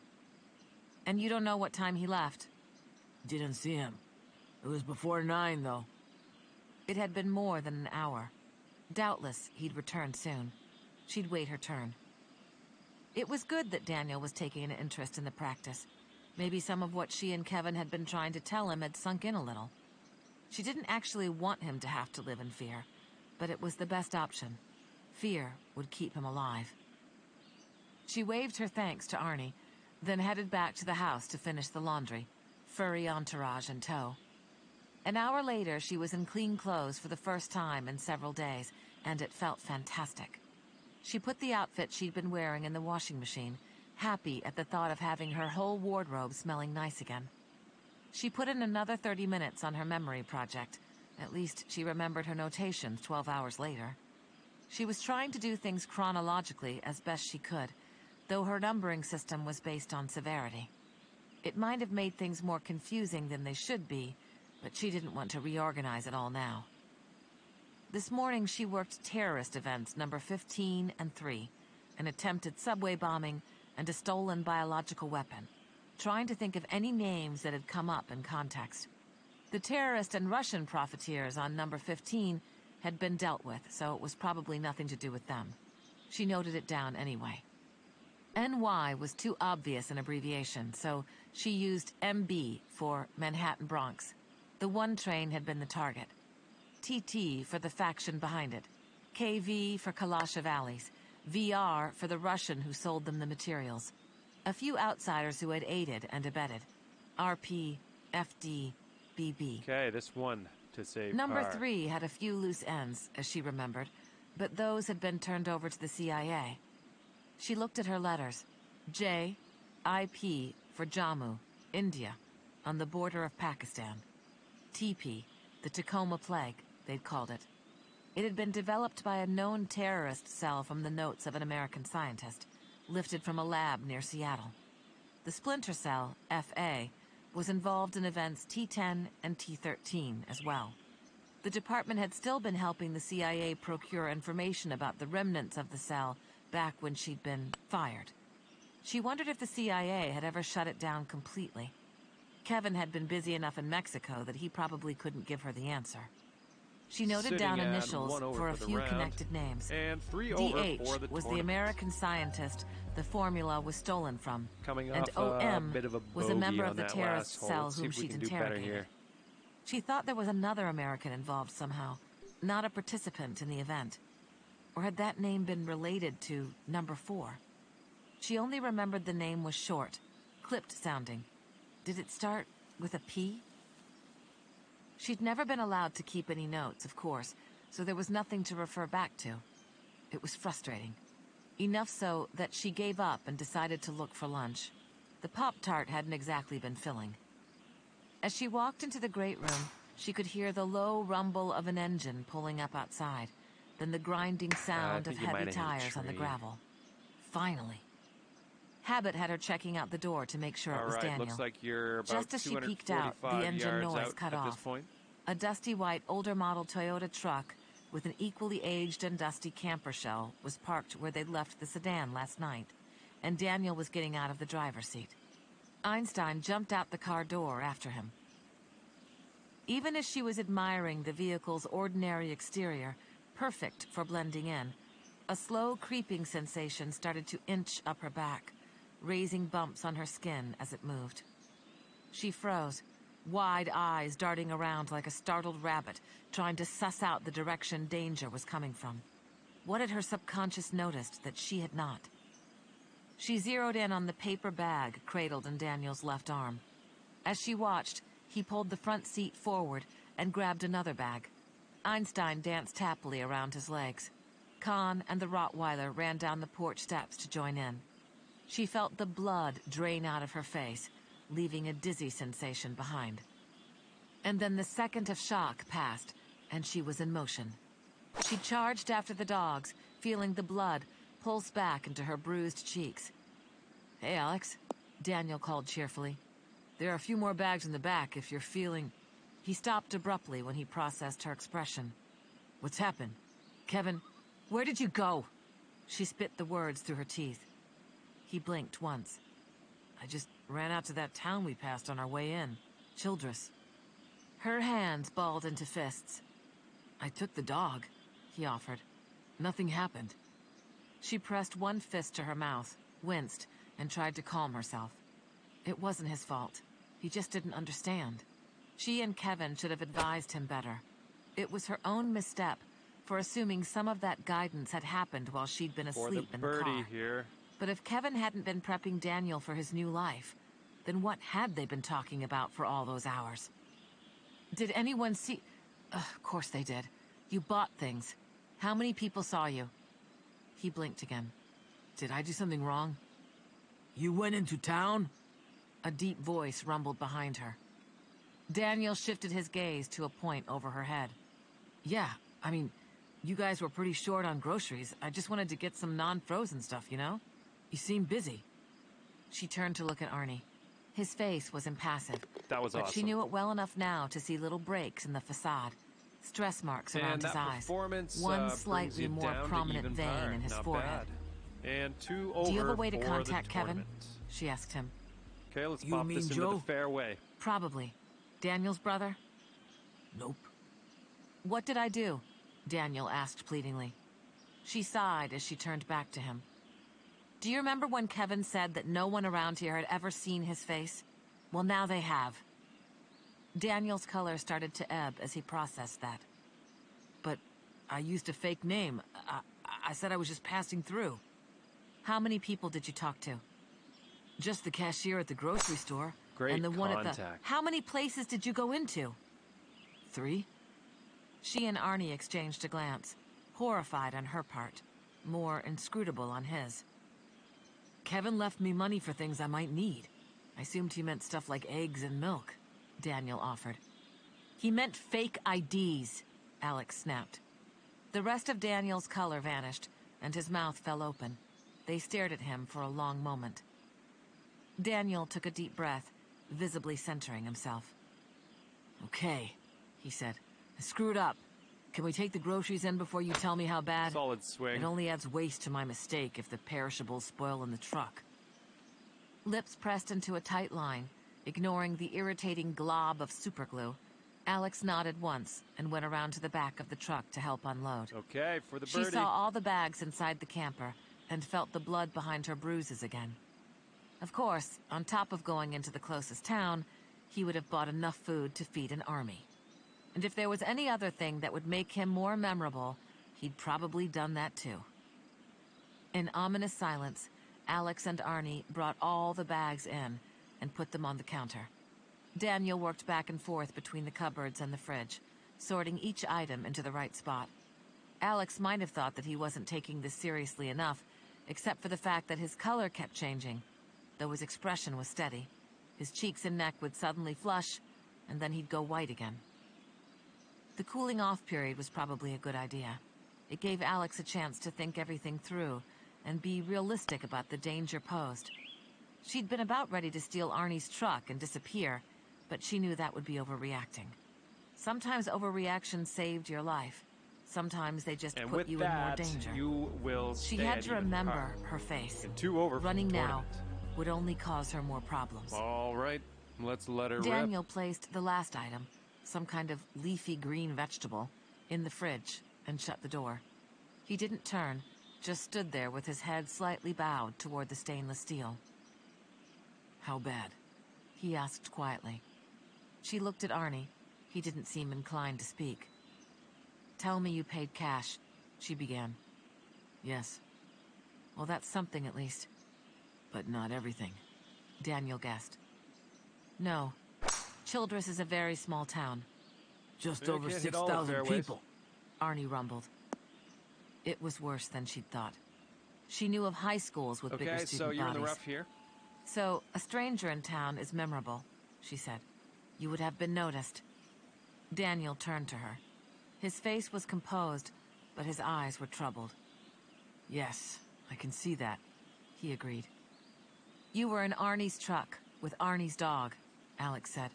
[SPEAKER 1] "And you don't know what time he left?"
[SPEAKER 2] Didn't see him. It was before 9, though.
[SPEAKER 1] It had been more than an hour. Doubtless, he'd return soon. She'd wait her turn. It was good that Daniel was taking an interest in the practice. Maybe some of what she and Kevin had been trying to tell him had sunk in a little. She didn't actually want him to have to live in fear, but it was the best option. Fear would keep him alive. She waved her thanks to Arnie, then headed back to the house to finish the laundry, furry entourage in tow. An hour later, she was in clean clothes for the first time in several days, and it felt fantastic. She put the outfit she'd been wearing in the washing machine, happy at the thought of having her whole wardrobe smelling nice again. She put in another 30 minutes on her memory project. At least she remembered her notations 12 hours later. She was trying to do things chronologically as best she could, though her numbering system was based on severity. It might have made things more confusing than they should be, but she didn't want to reorganize it all now. This morning she worked terrorist events number 15 and 3, an attempted subway bombing, and a stolen biological weapon, trying to think of any names that had come up in context. The terrorist and Russian profiteers on number 15 had been dealt with, so it was probably nothing to do with them. She noted it down anyway. NY was too obvious an abbreviation, so she used MB for Manhattan Bronx. The one train had been the target. TT for the faction behind it. KV for Kalasha Valleys. VR for the Russian who sold them the materials. A few outsiders who had aided and abetted. RP, FD, BB.
[SPEAKER 3] Okay, this one to save
[SPEAKER 1] Number
[SPEAKER 3] car.
[SPEAKER 1] 3 had a few loose ends, as she remembered, but those had been turned over to the CIA. She looked at her letters. J, IP for Jammu, India, on the border of Pakistan. TP, the Tacoma Plague, they'd called it. It had been developed by a known terrorist cell from the notes of an American scientist, lifted from a lab near Seattle. The splinter cell, FA, was involved in events T10 and T13 as well. The department had still been helping the CIA procure information about the remnants of the cell back when she'd been fired. She wondered if the CIA had ever shut it down completely. Kevin had been busy enough in Mexico that he probably couldn't give her the answer. She noted
[SPEAKER 3] Sitting
[SPEAKER 1] down
[SPEAKER 3] at
[SPEAKER 1] initials
[SPEAKER 3] 1 over
[SPEAKER 1] for a
[SPEAKER 3] the
[SPEAKER 1] few
[SPEAKER 3] round,
[SPEAKER 1] connected names.
[SPEAKER 3] and 3 over
[SPEAKER 1] DH
[SPEAKER 3] for the
[SPEAKER 1] was the
[SPEAKER 3] tournament.
[SPEAKER 1] American scientist the formula was stolen from,
[SPEAKER 3] Coming
[SPEAKER 1] and
[SPEAKER 3] off a
[SPEAKER 1] OM
[SPEAKER 3] bit of a
[SPEAKER 1] was a member
[SPEAKER 3] bogey
[SPEAKER 1] of
[SPEAKER 3] on
[SPEAKER 1] the
[SPEAKER 3] that
[SPEAKER 1] terrorist
[SPEAKER 3] last hole.
[SPEAKER 1] cell
[SPEAKER 3] Let's see
[SPEAKER 1] whom
[SPEAKER 3] if we
[SPEAKER 1] she'd
[SPEAKER 3] can do better
[SPEAKER 1] interrogated.
[SPEAKER 3] here.
[SPEAKER 1] She thought there was another American involved somehow, not a participant in the event. Or had that name been related to number 4? She only remembered the name was short, clipped sounding. Did it start with a P? She'd never been allowed to keep any notes, of course, so there was nothing to refer back to. It was frustrating. Enough so that she gave up and decided to look for lunch. The Pop-Tart hadn't exactly been filling. As she walked into the great room, she could hear the low rumble of an engine pulling up outside, then the grinding sound of
[SPEAKER 3] think you
[SPEAKER 1] heavy
[SPEAKER 3] might have hit a
[SPEAKER 1] tires on the
[SPEAKER 3] tree.
[SPEAKER 1] gravel. Finally. Habit had her checking out the door to make sure it
[SPEAKER 3] All
[SPEAKER 1] was
[SPEAKER 3] right,
[SPEAKER 1] Daniel.
[SPEAKER 3] looks like you're about
[SPEAKER 1] Just as she peeked out, the
[SPEAKER 3] 245
[SPEAKER 1] engine
[SPEAKER 3] yards
[SPEAKER 1] noise
[SPEAKER 3] out
[SPEAKER 1] cut
[SPEAKER 3] at this
[SPEAKER 1] off.
[SPEAKER 3] point.
[SPEAKER 1] A dusty white, older model Toyota truck with an equally aged and dusty camper shell was parked where they'd left the sedan last night, and Daniel was getting out of the driver's seat. Einstein jumped out the car door after him. Even as she was admiring the vehicle's ordinary exterior, perfect for blending in, a slow creeping sensation started to inch up her back, raising bumps on her skin as it moved. She froze, wide eyes darting around like a startled rabbit, trying to suss out the direction danger was coming from. What had her subconscious noticed that she had not? She zeroed in on the paper bag cradled in Daniel's left arm. As she watched, he pulled the front seat forward and grabbed another bag. Einstein danced happily around his legs. Kahn and the Rottweiler ran down the porch steps to join in. She felt the blood drain out of her face, leaving a dizzy sensation behind. And then the second of shock passed, and she was in motion. She charged after the dogs, feeling the blood pulse back into her bruised cheeks. "Hey, Alex," Daniel called cheerfully. "There are a few more bags in the back if you're feeling..." He stopped abruptly when he processed her expression. "What's happened? Kevin, where did you go?" She spit the words through her teeth. He blinked once. "I just ran out to that town we passed on our way in. Childress." Her hands balled into fists. "I took the dog," he offered. "Nothing happened." She pressed one fist to her mouth, winced, and tried to calm herself. It wasn't his fault. He just didn't understand. She and Kevin should have advised him better. It was her own misstep for assuming some of that guidance had happened while she'd been
[SPEAKER 3] For the
[SPEAKER 1] asleep in the
[SPEAKER 3] birdie
[SPEAKER 1] car.
[SPEAKER 3] here.
[SPEAKER 1] But if Kevin hadn't been prepping Daniel for his new life, then what had they been talking about for all those hours? Did anyone see... Of course they did. You bought things. How many people saw you? He blinked again. "Did I do something wrong?" "You went into town?" A deep voice rumbled behind her. Daniel shifted his gaze to a point over her head. "Yeah, I mean, you guys were pretty short on groceries. I just wanted to get some non-frozen stuff, you know? You seem busy." She turned to look at Arnie. His face was impassive,
[SPEAKER 3] That was
[SPEAKER 1] but
[SPEAKER 3] awesome.
[SPEAKER 1] she knew it well enough now to see little breaks in the facade. stress marks
[SPEAKER 3] And
[SPEAKER 1] around his
[SPEAKER 3] that
[SPEAKER 1] eyes.
[SPEAKER 3] performance
[SPEAKER 1] One
[SPEAKER 3] brings
[SPEAKER 1] slightly
[SPEAKER 3] you
[SPEAKER 1] more
[SPEAKER 3] down to
[SPEAKER 1] prominent
[SPEAKER 3] even
[SPEAKER 1] vein
[SPEAKER 3] par.
[SPEAKER 1] in his
[SPEAKER 3] Not
[SPEAKER 1] forehead.
[SPEAKER 3] bad. And 2 over
[SPEAKER 1] Do you have a way to
[SPEAKER 3] for
[SPEAKER 1] contact
[SPEAKER 3] the
[SPEAKER 1] Kevin?
[SPEAKER 3] tournament.
[SPEAKER 1] She asked him.
[SPEAKER 3] Okay, let's
[SPEAKER 2] You
[SPEAKER 3] pop
[SPEAKER 2] mean
[SPEAKER 3] this into
[SPEAKER 2] Joe?
[SPEAKER 3] the fairway.
[SPEAKER 1] Probably. Daniel's brother?
[SPEAKER 2] Nope.
[SPEAKER 1] What did I do? Daniel asked pleadingly. She sighed as she turned back to him. Do you remember when Kevin said that no one around here had ever seen his face? Well, now they have. Daniel's color started to ebb as he processed that.
[SPEAKER 2] But I used a fake name. I said I was just passing through.
[SPEAKER 1] How many people did you talk to?
[SPEAKER 2] Just the cashier at the grocery store.
[SPEAKER 3] Great
[SPEAKER 1] And the one at the...
[SPEAKER 3] contact.
[SPEAKER 1] How many places did you go into?
[SPEAKER 2] 3.
[SPEAKER 1] She and Arnie exchanged a glance, horrified on her part, more inscrutable on his.
[SPEAKER 2] Kevin left me money for things I might need. I assumed he meant stuff like eggs and milk.
[SPEAKER 1] Daniel offered. He meant fake IDs, Alex snapped. The rest of Daniel's color vanished, and his mouth fell open. They stared at him for a long moment. Daniel took a deep breath, visibly centering himself.
[SPEAKER 2] Okay, he said. I screwed up. Can we take the groceries in before you tell me how bad?
[SPEAKER 3] Solid swing.
[SPEAKER 2] It only adds waste to my mistake if the perishables spoil in the truck.
[SPEAKER 1] Lips pressed into a tight line, ignoring the irritating glob of superglue, Alex nodded once and went around to the back of the truck to help unload.
[SPEAKER 3] Okay, for the
[SPEAKER 1] She
[SPEAKER 3] birdie.
[SPEAKER 1] saw all the bags inside the camper and felt the blood behind her bruises again. Of course, on top of going into the closest town, he would have bought enough food to feed an army. And if there was any other thing that would make him more memorable, he'd probably done that too. In ominous silence, Alex and Arnie brought all the bags in and put them on the counter. Daniel worked back and forth between the cupboards and the fridge, sorting each item into the right spot. Alex might have thought that he wasn't taking this seriously enough, except for the fact that his color kept changing, though his expression was steady. His cheeks and neck would suddenly flush, and then he'd go white again. The cooling off period was probably a good idea. It gave Alex a chance to think everything through and be realistic about the danger posed. She'd been about ready to steal Arnie's truck and disappear, but she knew that would be overreacting. Sometimes overreaction saved your life. Sometimes they just
[SPEAKER 3] And
[SPEAKER 1] put
[SPEAKER 3] with
[SPEAKER 1] you in more
[SPEAKER 3] that,
[SPEAKER 1] danger.
[SPEAKER 3] you will
[SPEAKER 1] She
[SPEAKER 3] stay
[SPEAKER 1] had
[SPEAKER 3] at
[SPEAKER 1] to
[SPEAKER 3] even
[SPEAKER 1] remember
[SPEAKER 3] par.
[SPEAKER 1] her face.
[SPEAKER 3] And 2 over for
[SPEAKER 1] Running
[SPEAKER 3] the
[SPEAKER 1] now
[SPEAKER 3] tournament.
[SPEAKER 1] would only cause her more problems.
[SPEAKER 3] All right, let's let her
[SPEAKER 1] Daniel
[SPEAKER 3] rip.
[SPEAKER 1] placed the last item, some kind of leafy green vegetable, in the fridge and shut the door. He didn't turn, just stood there with his head slightly bowed toward the stainless steel.
[SPEAKER 2] How bad?
[SPEAKER 1] He asked quietly. She looked at Arnie. He didn't seem inclined to speak. Tell me you paid cash, she began.
[SPEAKER 2] Yes,
[SPEAKER 1] Well, that's something at least.
[SPEAKER 2] but not everything.
[SPEAKER 1] Daniel guessed. No. Childress is a very small town,
[SPEAKER 2] Just
[SPEAKER 3] Yeah,
[SPEAKER 2] over
[SPEAKER 3] can't hit all the
[SPEAKER 2] 6,000
[SPEAKER 3] fairways.
[SPEAKER 2] people.
[SPEAKER 1] Arnie rumbled. It was worse than she'd thought. She knew of high schools with bigger
[SPEAKER 3] Okay,
[SPEAKER 1] student
[SPEAKER 3] so you're in
[SPEAKER 1] bodies.
[SPEAKER 3] the rough here.
[SPEAKER 1] So, a stranger in town is memorable, she said. You would have been noticed. Daniel turned to her. His face was composed, but his eyes were troubled.
[SPEAKER 2] Yes, I can see that.
[SPEAKER 1] He agreed. You were in Arnie's truck, with Arnie's dog, Alex said.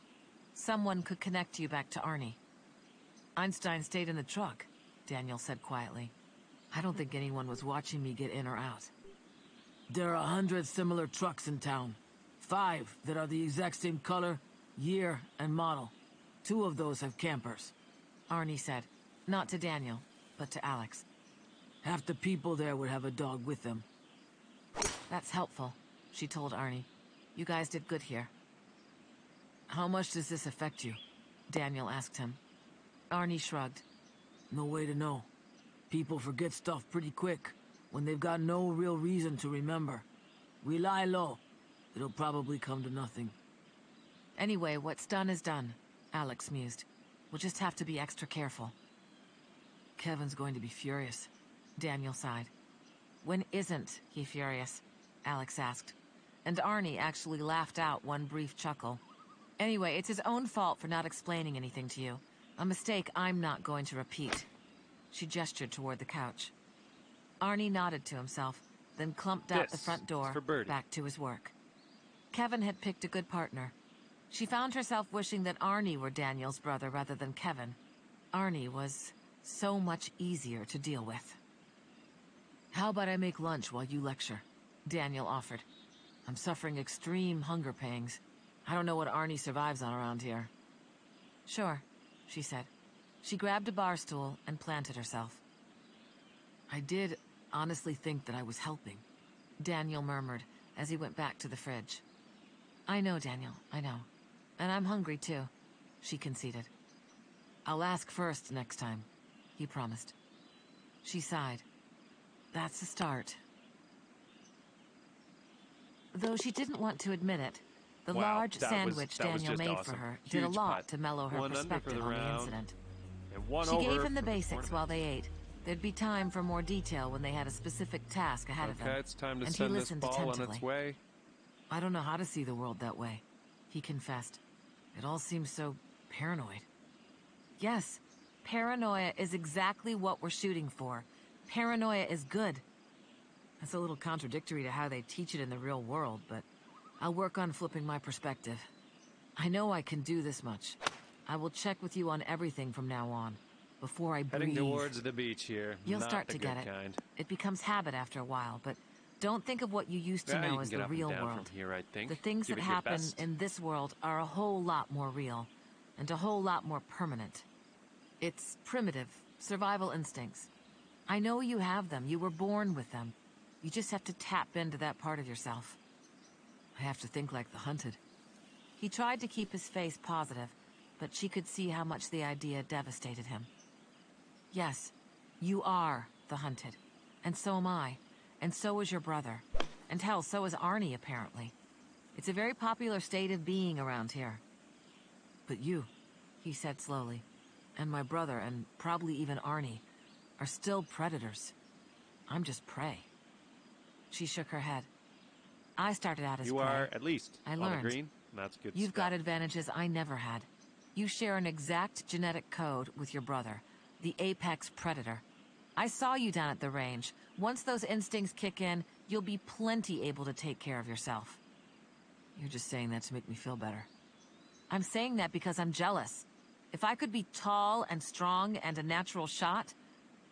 [SPEAKER 1] Someone could connect you back to Arnie.
[SPEAKER 2] Einstein stayed in the truck, Daniel said quietly. I don't think anyone was watching me get in or out. There are 100 similar trucks in town. 5 that are the exact same color, year, and model. 2 of those have campers.
[SPEAKER 1] Arnie said, not to Daniel, but to Alex.
[SPEAKER 2] Half the people there would have a dog with them.
[SPEAKER 1] That's helpful, she told Arnie. You guys did good here.
[SPEAKER 2] How much does this affect you?
[SPEAKER 1] Daniel asked him. Arnie shrugged.
[SPEAKER 2] No way to know. People forget stuff pretty quick, when they've got no real reason to remember. We lie low. It'll probably come to nothing.
[SPEAKER 1] Anyway, what's done is done, Alex mused. We'll just have to be extra careful.
[SPEAKER 2] Kevin's going to be furious.
[SPEAKER 1] Daniel sighed. When isn't he furious? Alex asked. And Arnie actually laughed out one brief chuckle. Anyway, it's his own fault for not explaining anything to you. A mistake I'm not going to repeat. She gestured toward the couch. Arnie nodded to himself, then clumped out the
[SPEAKER 3] This
[SPEAKER 1] front
[SPEAKER 3] is
[SPEAKER 1] door,
[SPEAKER 3] for birdie.
[SPEAKER 1] back to his work. Kevin had picked a good partner. She found herself wishing that Arnie were Daniel's brother rather than Kevin. Arnie was so much easier to deal with.
[SPEAKER 2] How about I make lunch while you lecture? Daniel offered. I'm suffering extreme hunger pangs. I don't know what Arnie survives on around here.
[SPEAKER 1] Sure, she said. She grabbed a bar stool and planted herself.
[SPEAKER 2] I did honestly think that I was helping,
[SPEAKER 1] Daniel murmured as he went back to the fridge. I know, Daniel, I know. And I'm hungry too, she conceded.
[SPEAKER 2] I'll ask first next time,
[SPEAKER 1] he promised. She sighed. That's a start. Though she didn't want to admit it, the large sandwich Daniel made for her did a lot to mellow her perspective on the incident. She gave him the basics while they ate. There'd be time for more detail when they had a specific task ahead of them.
[SPEAKER 3] Okay, it's time to
[SPEAKER 1] and
[SPEAKER 3] send
[SPEAKER 1] he
[SPEAKER 3] this
[SPEAKER 1] listened
[SPEAKER 3] ball
[SPEAKER 1] attentively.
[SPEAKER 3] on its way.
[SPEAKER 2] I don't know how to see the world that way,
[SPEAKER 1] he confessed.
[SPEAKER 2] It all seems so paranoid.
[SPEAKER 1] Yes, paranoia is exactly what we're shooting for. Paranoia is good.
[SPEAKER 2] That's a little contradictory to how they teach it in the real world, but I'll work on flipping my perspective. I know I can do this much. I will check with you on everything from now on, before I breathe.
[SPEAKER 3] Heading towards the beach here.
[SPEAKER 1] You'll
[SPEAKER 3] Not
[SPEAKER 1] start
[SPEAKER 3] the
[SPEAKER 1] to
[SPEAKER 3] good
[SPEAKER 1] get it.
[SPEAKER 3] kind.
[SPEAKER 1] It becomes habit after a while, but don't think of what you used to
[SPEAKER 3] Yeah, you
[SPEAKER 1] know
[SPEAKER 3] can
[SPEAKER 1] as
[SPEAKER 3] get
[SPEAKER 1] the
[SPEAKER 3] up and
[SPEAKER 1] real
[SPEAKER 3] down
[SPEAKER 1] world.
[SPEAKER 3] from here, I think.
[SPEAKER 1] The things
[SPEAKER 3] Give
[SPEAKER 1] that
[SPEAKER 3] it your
[SPEAKER 1] happen
[SPEAKER 3] best.
[SPEAKER 1] in this world are a whole lot more real, and a whole lot more permanent. It's primitive, survival instincts. I know you have them. You were born with them. You just have to tap into that part of yourself.
[SPEAKER 2] I have to think like the hunted.
[SPEAKER 1] He tried to keep his face positive, but she could see how much the idea devastated him. Yes, you are the hunted. And so am I. And so is your brother. And hell, so is Arnie, apparently. It's a very popular state of being around here.
[SPEAKER 2] But you,
[SPEAKER 1] he said slowly,
[SPEAKER 2] and my brother, and probably even Arnie, are still predators. I'm just prey.
[SPEAKER 1] She shook her head. I started out as
[SPEAKER 3] You
[SPEAKER 1] prey.
[SPEAKER 3] are, at least,
[SPEAKER 1] I
[SPEAKER 3] on
[SPEAKER 1] learned.
[SPEAKER 3] the green. That's good
[SPEAKER 1] You've
[SPEAKER 3] stuff.
[SPEAKER 1] got advantages I never had. You share an exact genetic code with your brother, the apex predator. I saw you down at the range. Once those instincts kick in, you'll be plenty able to take care of yourself.
[SPEAKER 2] You're just saying that to make me feel better.
[SPEAKER 1] I'm saying that because I'm jealous. If I could be tall and strong and a natural shot,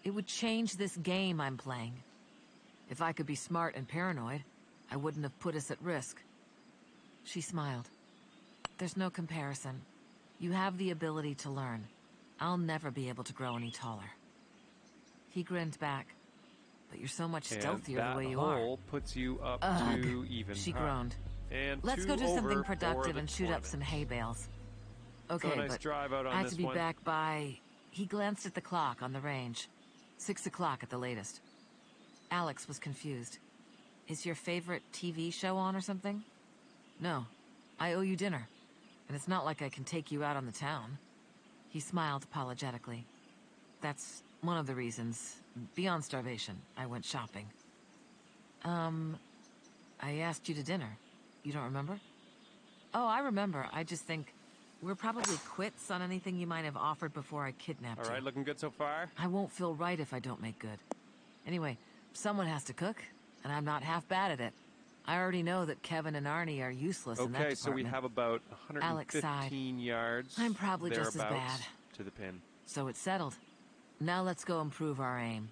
[SPEAKER 1] it would change this game I'm playing.
[SPEAKER 2] If I could be smart and paranoid, I wouldn't have put us at risk.
[SPEAKER 1] She smiled. There's no comparison. You have the ability to learn. I'll never be able to grow any taller. He grinned back.
[SPEAKER 2] But you're so much
[SPEAKER 3] And
[SPEAKER 2] stealthier
[SPEAKER 3] that
[SPEAKER 2] the way you
[SPEAKER 3] hole
[SPEAKER 2] are.
[SPEAKER 3] puts you up
[SPEAKER 1] Ugh,
[SPEAKER 3] to even.
[SPEAKER 1] she
[SPEAKER 3] par.
[SPEAKER 1] groaned.
[SPEAKER 3] And
[SPEAKER 1] Let's
[SPEAKER 3] two
[SPEAKER 1] go do
[SPEAKER 3] over
[SPEAKER 1] something
[SPEAKER 3] for
[SPEAKER 1] productive
[SPEAKER 3] the
[SPEAKER 1] and shoot up
[SPEAKER 3] tournament.
[SPEAKER 1] some hay bales.
[SPEAKER 2] Okay,
[SPEAKER 3] So a nice
[SPEAKER 2] but
[SPEAKER 3] drive out on
[SPEAKER 2] I have
[SPEAKER 3] this
[SPEAKER 2] to be
[SPEAKER 3] one.
[SPEAKER 2] back by
[SPEAKER 1] He glanced at the clock on the range.
[SPEAKER 2] 6 o'clock at the latest.
[SPEAKER 1] Alex was confused. Is your favorite TV show on or something?
[SPEAKER 2] No, I owe you dinner. And it's not like I can take you out on the town.
[SPEAKER 1] He smiled apologetically.
[SPEAKER 2] That's one of the reasons, beyond starvation, I went shopping. I asked you to dinner. You don't remember?
[SPEAKER 1] Oh, I remember. I just think we're probably quits on anything you might have offered before I kidnapped
[SPEAKER 3] All right,
[SPEAKER 1] you.
[SPEAKER 3] looking good so far.
[SPEAKER 2] I won't feel right if I don't make good. Anyway, someone has to cook, and I'm not half bad at it. I already know that Kevin and Arnie are useless in that
[SPEAKER 3] Okay,
[SPEAKER 2] department.
[SPEAKER 3] so we have about
[SPEAKER 1] Alex sighed.
[SPEAKER 3] 115 yards.
[SPEAKER 1] I'm probably just as
[SPEAKER 3] thereabouts,
[SPEAKER 1] bad.
[SPEAKER 3] to the pin.
[SPEAKER 2] So it's settled. Now let's go improve our aim.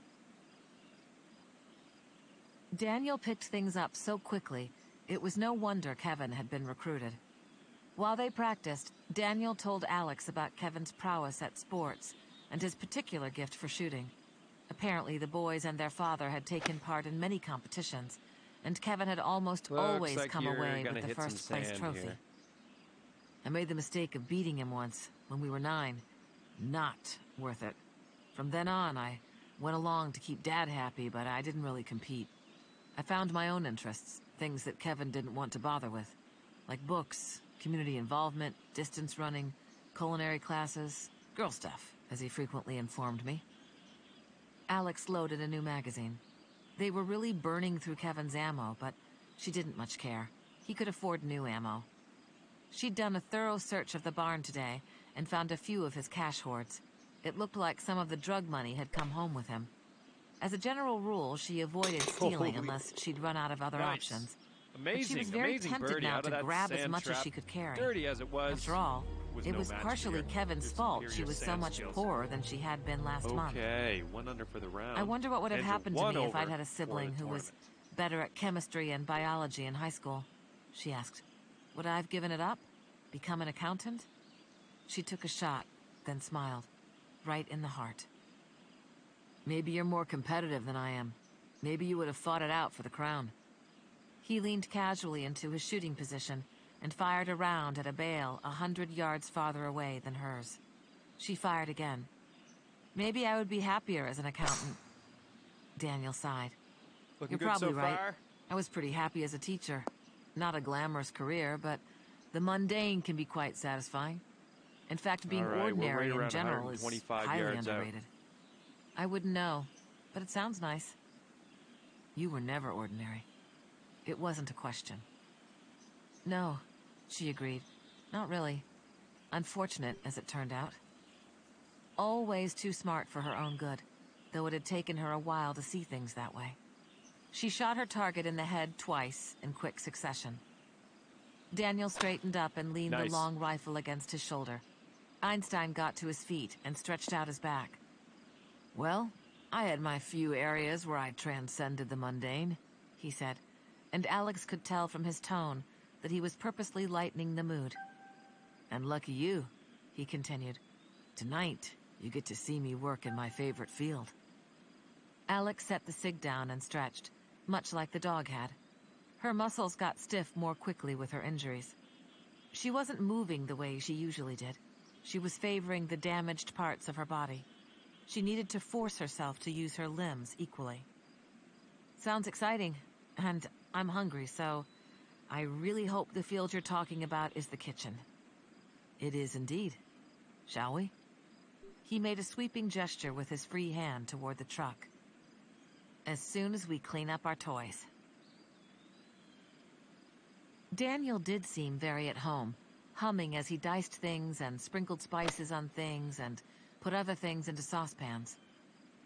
[SPEAKER 1] Daniel picked things up so quickly, it was no wonder Kevin had been recruited. While they practiced, Daniel told Alex about Kevin's prowess at sports and his particular gift for shooting. Apparently, the boys and their father had taken part in many competitions, and Kevin had almost
[SPEAKER 3] Looks
[SPEAKER 1] always
[SPEAKER 3] like
[SPEAKER 1] come
[SPEAKER 3] you're
[SPEAKER 1] away
[SPEAKER 3] gonna
[SPEAKER 1] with the
[SPEAKER 3] hit some
[SPEAKER 1] first place
[SPEAKER 3] sand
[SPEAKER 1] trophy.
[SPEAKER 3] here.
[SPEAKER 2] I made the mistake of beating him once, when we were 9. Not worth it. From then on, I went along to keep Dad happy, but I didn't really compete. I found my own interests, things that Kevin didn't want to bother with. Like books, community involvement, distance running, culinary classes, girl stuff, as he frequently informed me.
[SPEAKER 1] Alex loaded a new magazine. They were really burning through Kevin's ammo, but she didn't much care. He could afford new ammo. She'd done a thorough search of the barn today and found a few of his cash hoards. It looked like some of the drug money had come home with him. As a general rule, she avoided stealing
[SPEAKER 3] Holy-
[SPEAKER 1] unless she'd run out of other
[SPEAKER 3] Nice.
[SPEAKER 1] options.
[SPEAKER 3] Amazing,
[SPEAKER 1] but she was very
[SPEAKER 3] amazing
[SPEAKER 1] tempted
[SPEAKER 3] birdie
[SPEAKER 1] now
[SPEAKER 3] out of
[SPEAKER 1] to
[SPEAKER 3] that
[SPEAKER 1] grab as
[SPEAKER 3] sand
[SPEAKER 1] much as
[SPEAKER 3] trap.
[SPEAKER 1] she could carry.
[SPEAKER 3] Dirty as it was.
[SPEAKER 1] After all,
[SPEAKER 3] was
[SPEAKER 1] It
[SPEAKER 3] no
[SPEAKER 1] was
[SPEAKER 3] match for
[SPEAKER 1] partially
[SPEAKER 3] your
[SPEAKER 1] Kevin's fault she was so
[SPEAKER 3] sand
[SPEAKER 1] much
[SPEAKER 3] skills.
[SPEAKER 1] poorer than she had been last month.
[SPEAKER 3] Okay, 1 under for the round.
[SPEAKER 1] I wonder what would have
[SPEAKER 3] And you're
[SPEAKER 1] happened to
[SPEAKER 3] 1
[SPEAKER 1] me if
[SPEAKER 3] over
[SPEAKER 1] I'd had a
[SPEAKER 3] for
[SPEAKER 1] sibling
[SPEAKER 3] the
[SPEAKER 1] who was
[SPEAKER 3] tournament.
[SPEAKER 1] better at chemistry and biology in high school, she asked. Would I have given it up? Become an accountant? She took a shot, then smiled, right in the heart.
[SPEAKER 2] Maybe you're more competitive than I am. Maybe you would have fought it out for the crown.
[SPEAKER 1] He leaned casually into his shooting position and fired a round at a bale 100 yards farther away than hers. She fired again. Maybe I would be happier as an accountant. Daniel sighed.
[SPEAKER 3] Looking
[SPEAKER 1] You're
[SPEAKER 3] good
[SPEAKER 1] probably
[SPEAKER 3] so
[SPEAKER 1] right.
[SPEAKER 3] far?
[SPEAKER 1] I was pretty happy as a teacher. Not a glamorous career, but the mundane can be quite satisfying. In fact, being
[SPEAKER 3] All right, we're
[SPEAKER 1] ordinary
[SPEAKER 3] right
[SPEAKER 1] in
[SPEAKER 3] around
[SPEAKER 1] general is
[SPEAKER 3] 125
[SPEAKER 1] highly
[SPEAKER 3] yards out.
[SPEAKER 1] underrated. I wouldn't know, but it sounds nice.
[SPEAKER 2] You were never ordinary.
[SPEAKER 1] It wasn't a question. No, she agreed. Not really. Unfortunate, as it turned out. Always too smart for her own good, though it had taken her a while to see things that way. She shot her target in the head twice in quick succession. Daniel straightened up and leaned
[SPEAKER 3] Nice.
[SPEAKER 1] the long rifle against his shoulder. Einstein got to his feet and stretched out his back.
[SPEAKER 2] Well, I had my few areas where I transcended the mundane,
[SPEAKER 1] He said, and Alex could tell from his tone that he was purposely lightening the mood.
[SPEAKER 2] and lucky you, he continued. Tonight, you get to see me work in my favorite field.
[SPEAKER 1] Alex set the cig down and stretched, much like the dog had. Her muscles got stiff more quickly with her injuries. She wasn't moving the way she usually did. She was favoring the damaged parts of her body. She needed to force herself to use her limbs equally. Sounds exciting, and I'm hungry, so I really hope the field you're talking about is the kitchen.
[SPEAKER 2] It is indeed. Shall we?
[SPEAKER 1] He made a sweeping gesture with his free hand toward the truck. As soon as we clean up our toys. Daniel did seem very at home, humming as he diced things and sprinkled spices on things and put other things into saucepans.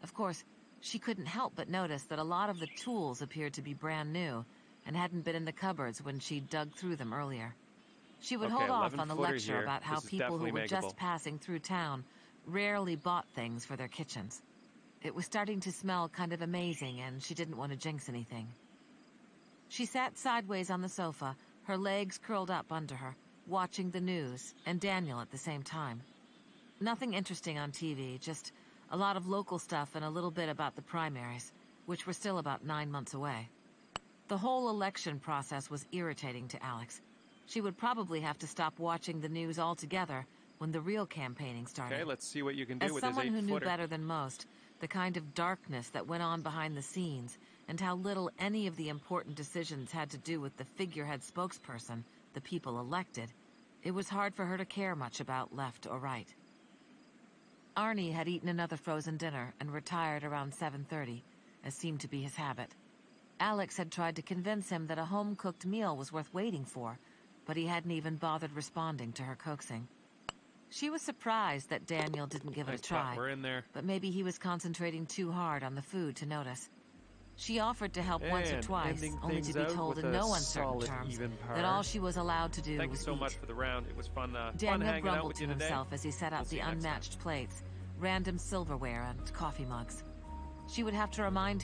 [SPEAKER 1] Of course, she couldn't help but notice that a lot of the tools appeared to be brand new and hadn't been in the cupboards when she dug through them earlier. She would
[SPEAKER 3] Okay,
[SPEAKER 1] hold off on the
[SPEAKER 3] 11-footer
[SPEAKER 1] lecture
[SPEAKER 3] here.
[SPEAKER 1] about how
[SPEAKER 3] This is
[SPEAKER 1] people who
[SPEAKER 3] definitely
[SPEAKER 1] were
[SPEAKER 3] makeable.
[SPEAKER 1] just passing through town rarely bought things for their kitchens. It was starting to smell kind of amazing, and she didn't want to jinx anything. She sat sideways on the sofa, her legs curled up under her, watching the news, and Daniel at the same time. Nothing interesting on TV, just a lot of local stuff and a little bit about the primaries, which were still about 9 months away. The whole election process was irritating to Alex. She would probably have to stop watching the news altogether when the real campaigning started.
[SPEAKER 3] Okay, let's see what you can do
[SPEAKER 1] As
[SPEAKER 3] with this
[SPEAKER 1] someone who knew
[SPEAKER 3] 8-footer.
[SPEAKER 1] better than most, the kind of darkness that went on behind the scenes, and how little any of the important decisions had to do with the figurehead spokesperson, the people elected, it was hard for her to care much about left or right. Arnie had eaten another frozen dinner and retired around 7:30, as seemed to be his habit. Alex had tried to convince him that a home-cooked meal was worth waiting for, but he hadn't even bothered responding to her coaxing. She was surprised that Daniel didn't give it
[SPEAKER 3] Nice
[SPEAKER 1] a try,
[SPEAKER 3] putt. We're in there.
[SPEAKER 1] but maybe he was concentrating too hard on the food to notice. She offered to help once or
[SPEAKER 3] And
[SPEAKER 1] twice,
[SPEAKER 3] ending
[SPEAKER 1] only to
[SPEAKER 3] things
[SPEAKER 1] be
[SPEAKER 3] out
[SPEAKER 1] told
[SPEAKER 3] with
[SPEAKER 1] in
[SPEAKER 3] a
[SPEAKER 1] no uncertain
[SPEAKER 3] solid
[SPEAKER 1] terms
[SPEAKER 3] even par.
[SPEAKER 1] that all she was allowed to do
[SPEAKER 3] Thank you
[SPEAKER 1] was
[SPEAKER 3] so
[SPEAKER 1] eat.
[SPEAKER 3] much for the round. It was fun
[SPEAKER 1] Daniel
[SPEAKER 3] hanging out
[SPEAKER 1] grumbled
[SPEAKER 3] with
[SPEAKER 1] to
[SPEAKER 3] you today.
[SPEAKER 1] himself as he set out
[SPEAKER 3] We'll see
[SPEAKER 1] the
[SPEAKER 3] you next time.
[SPEAKER 1] unmatched plates, random silverware, and coffee mugs. She would have to remind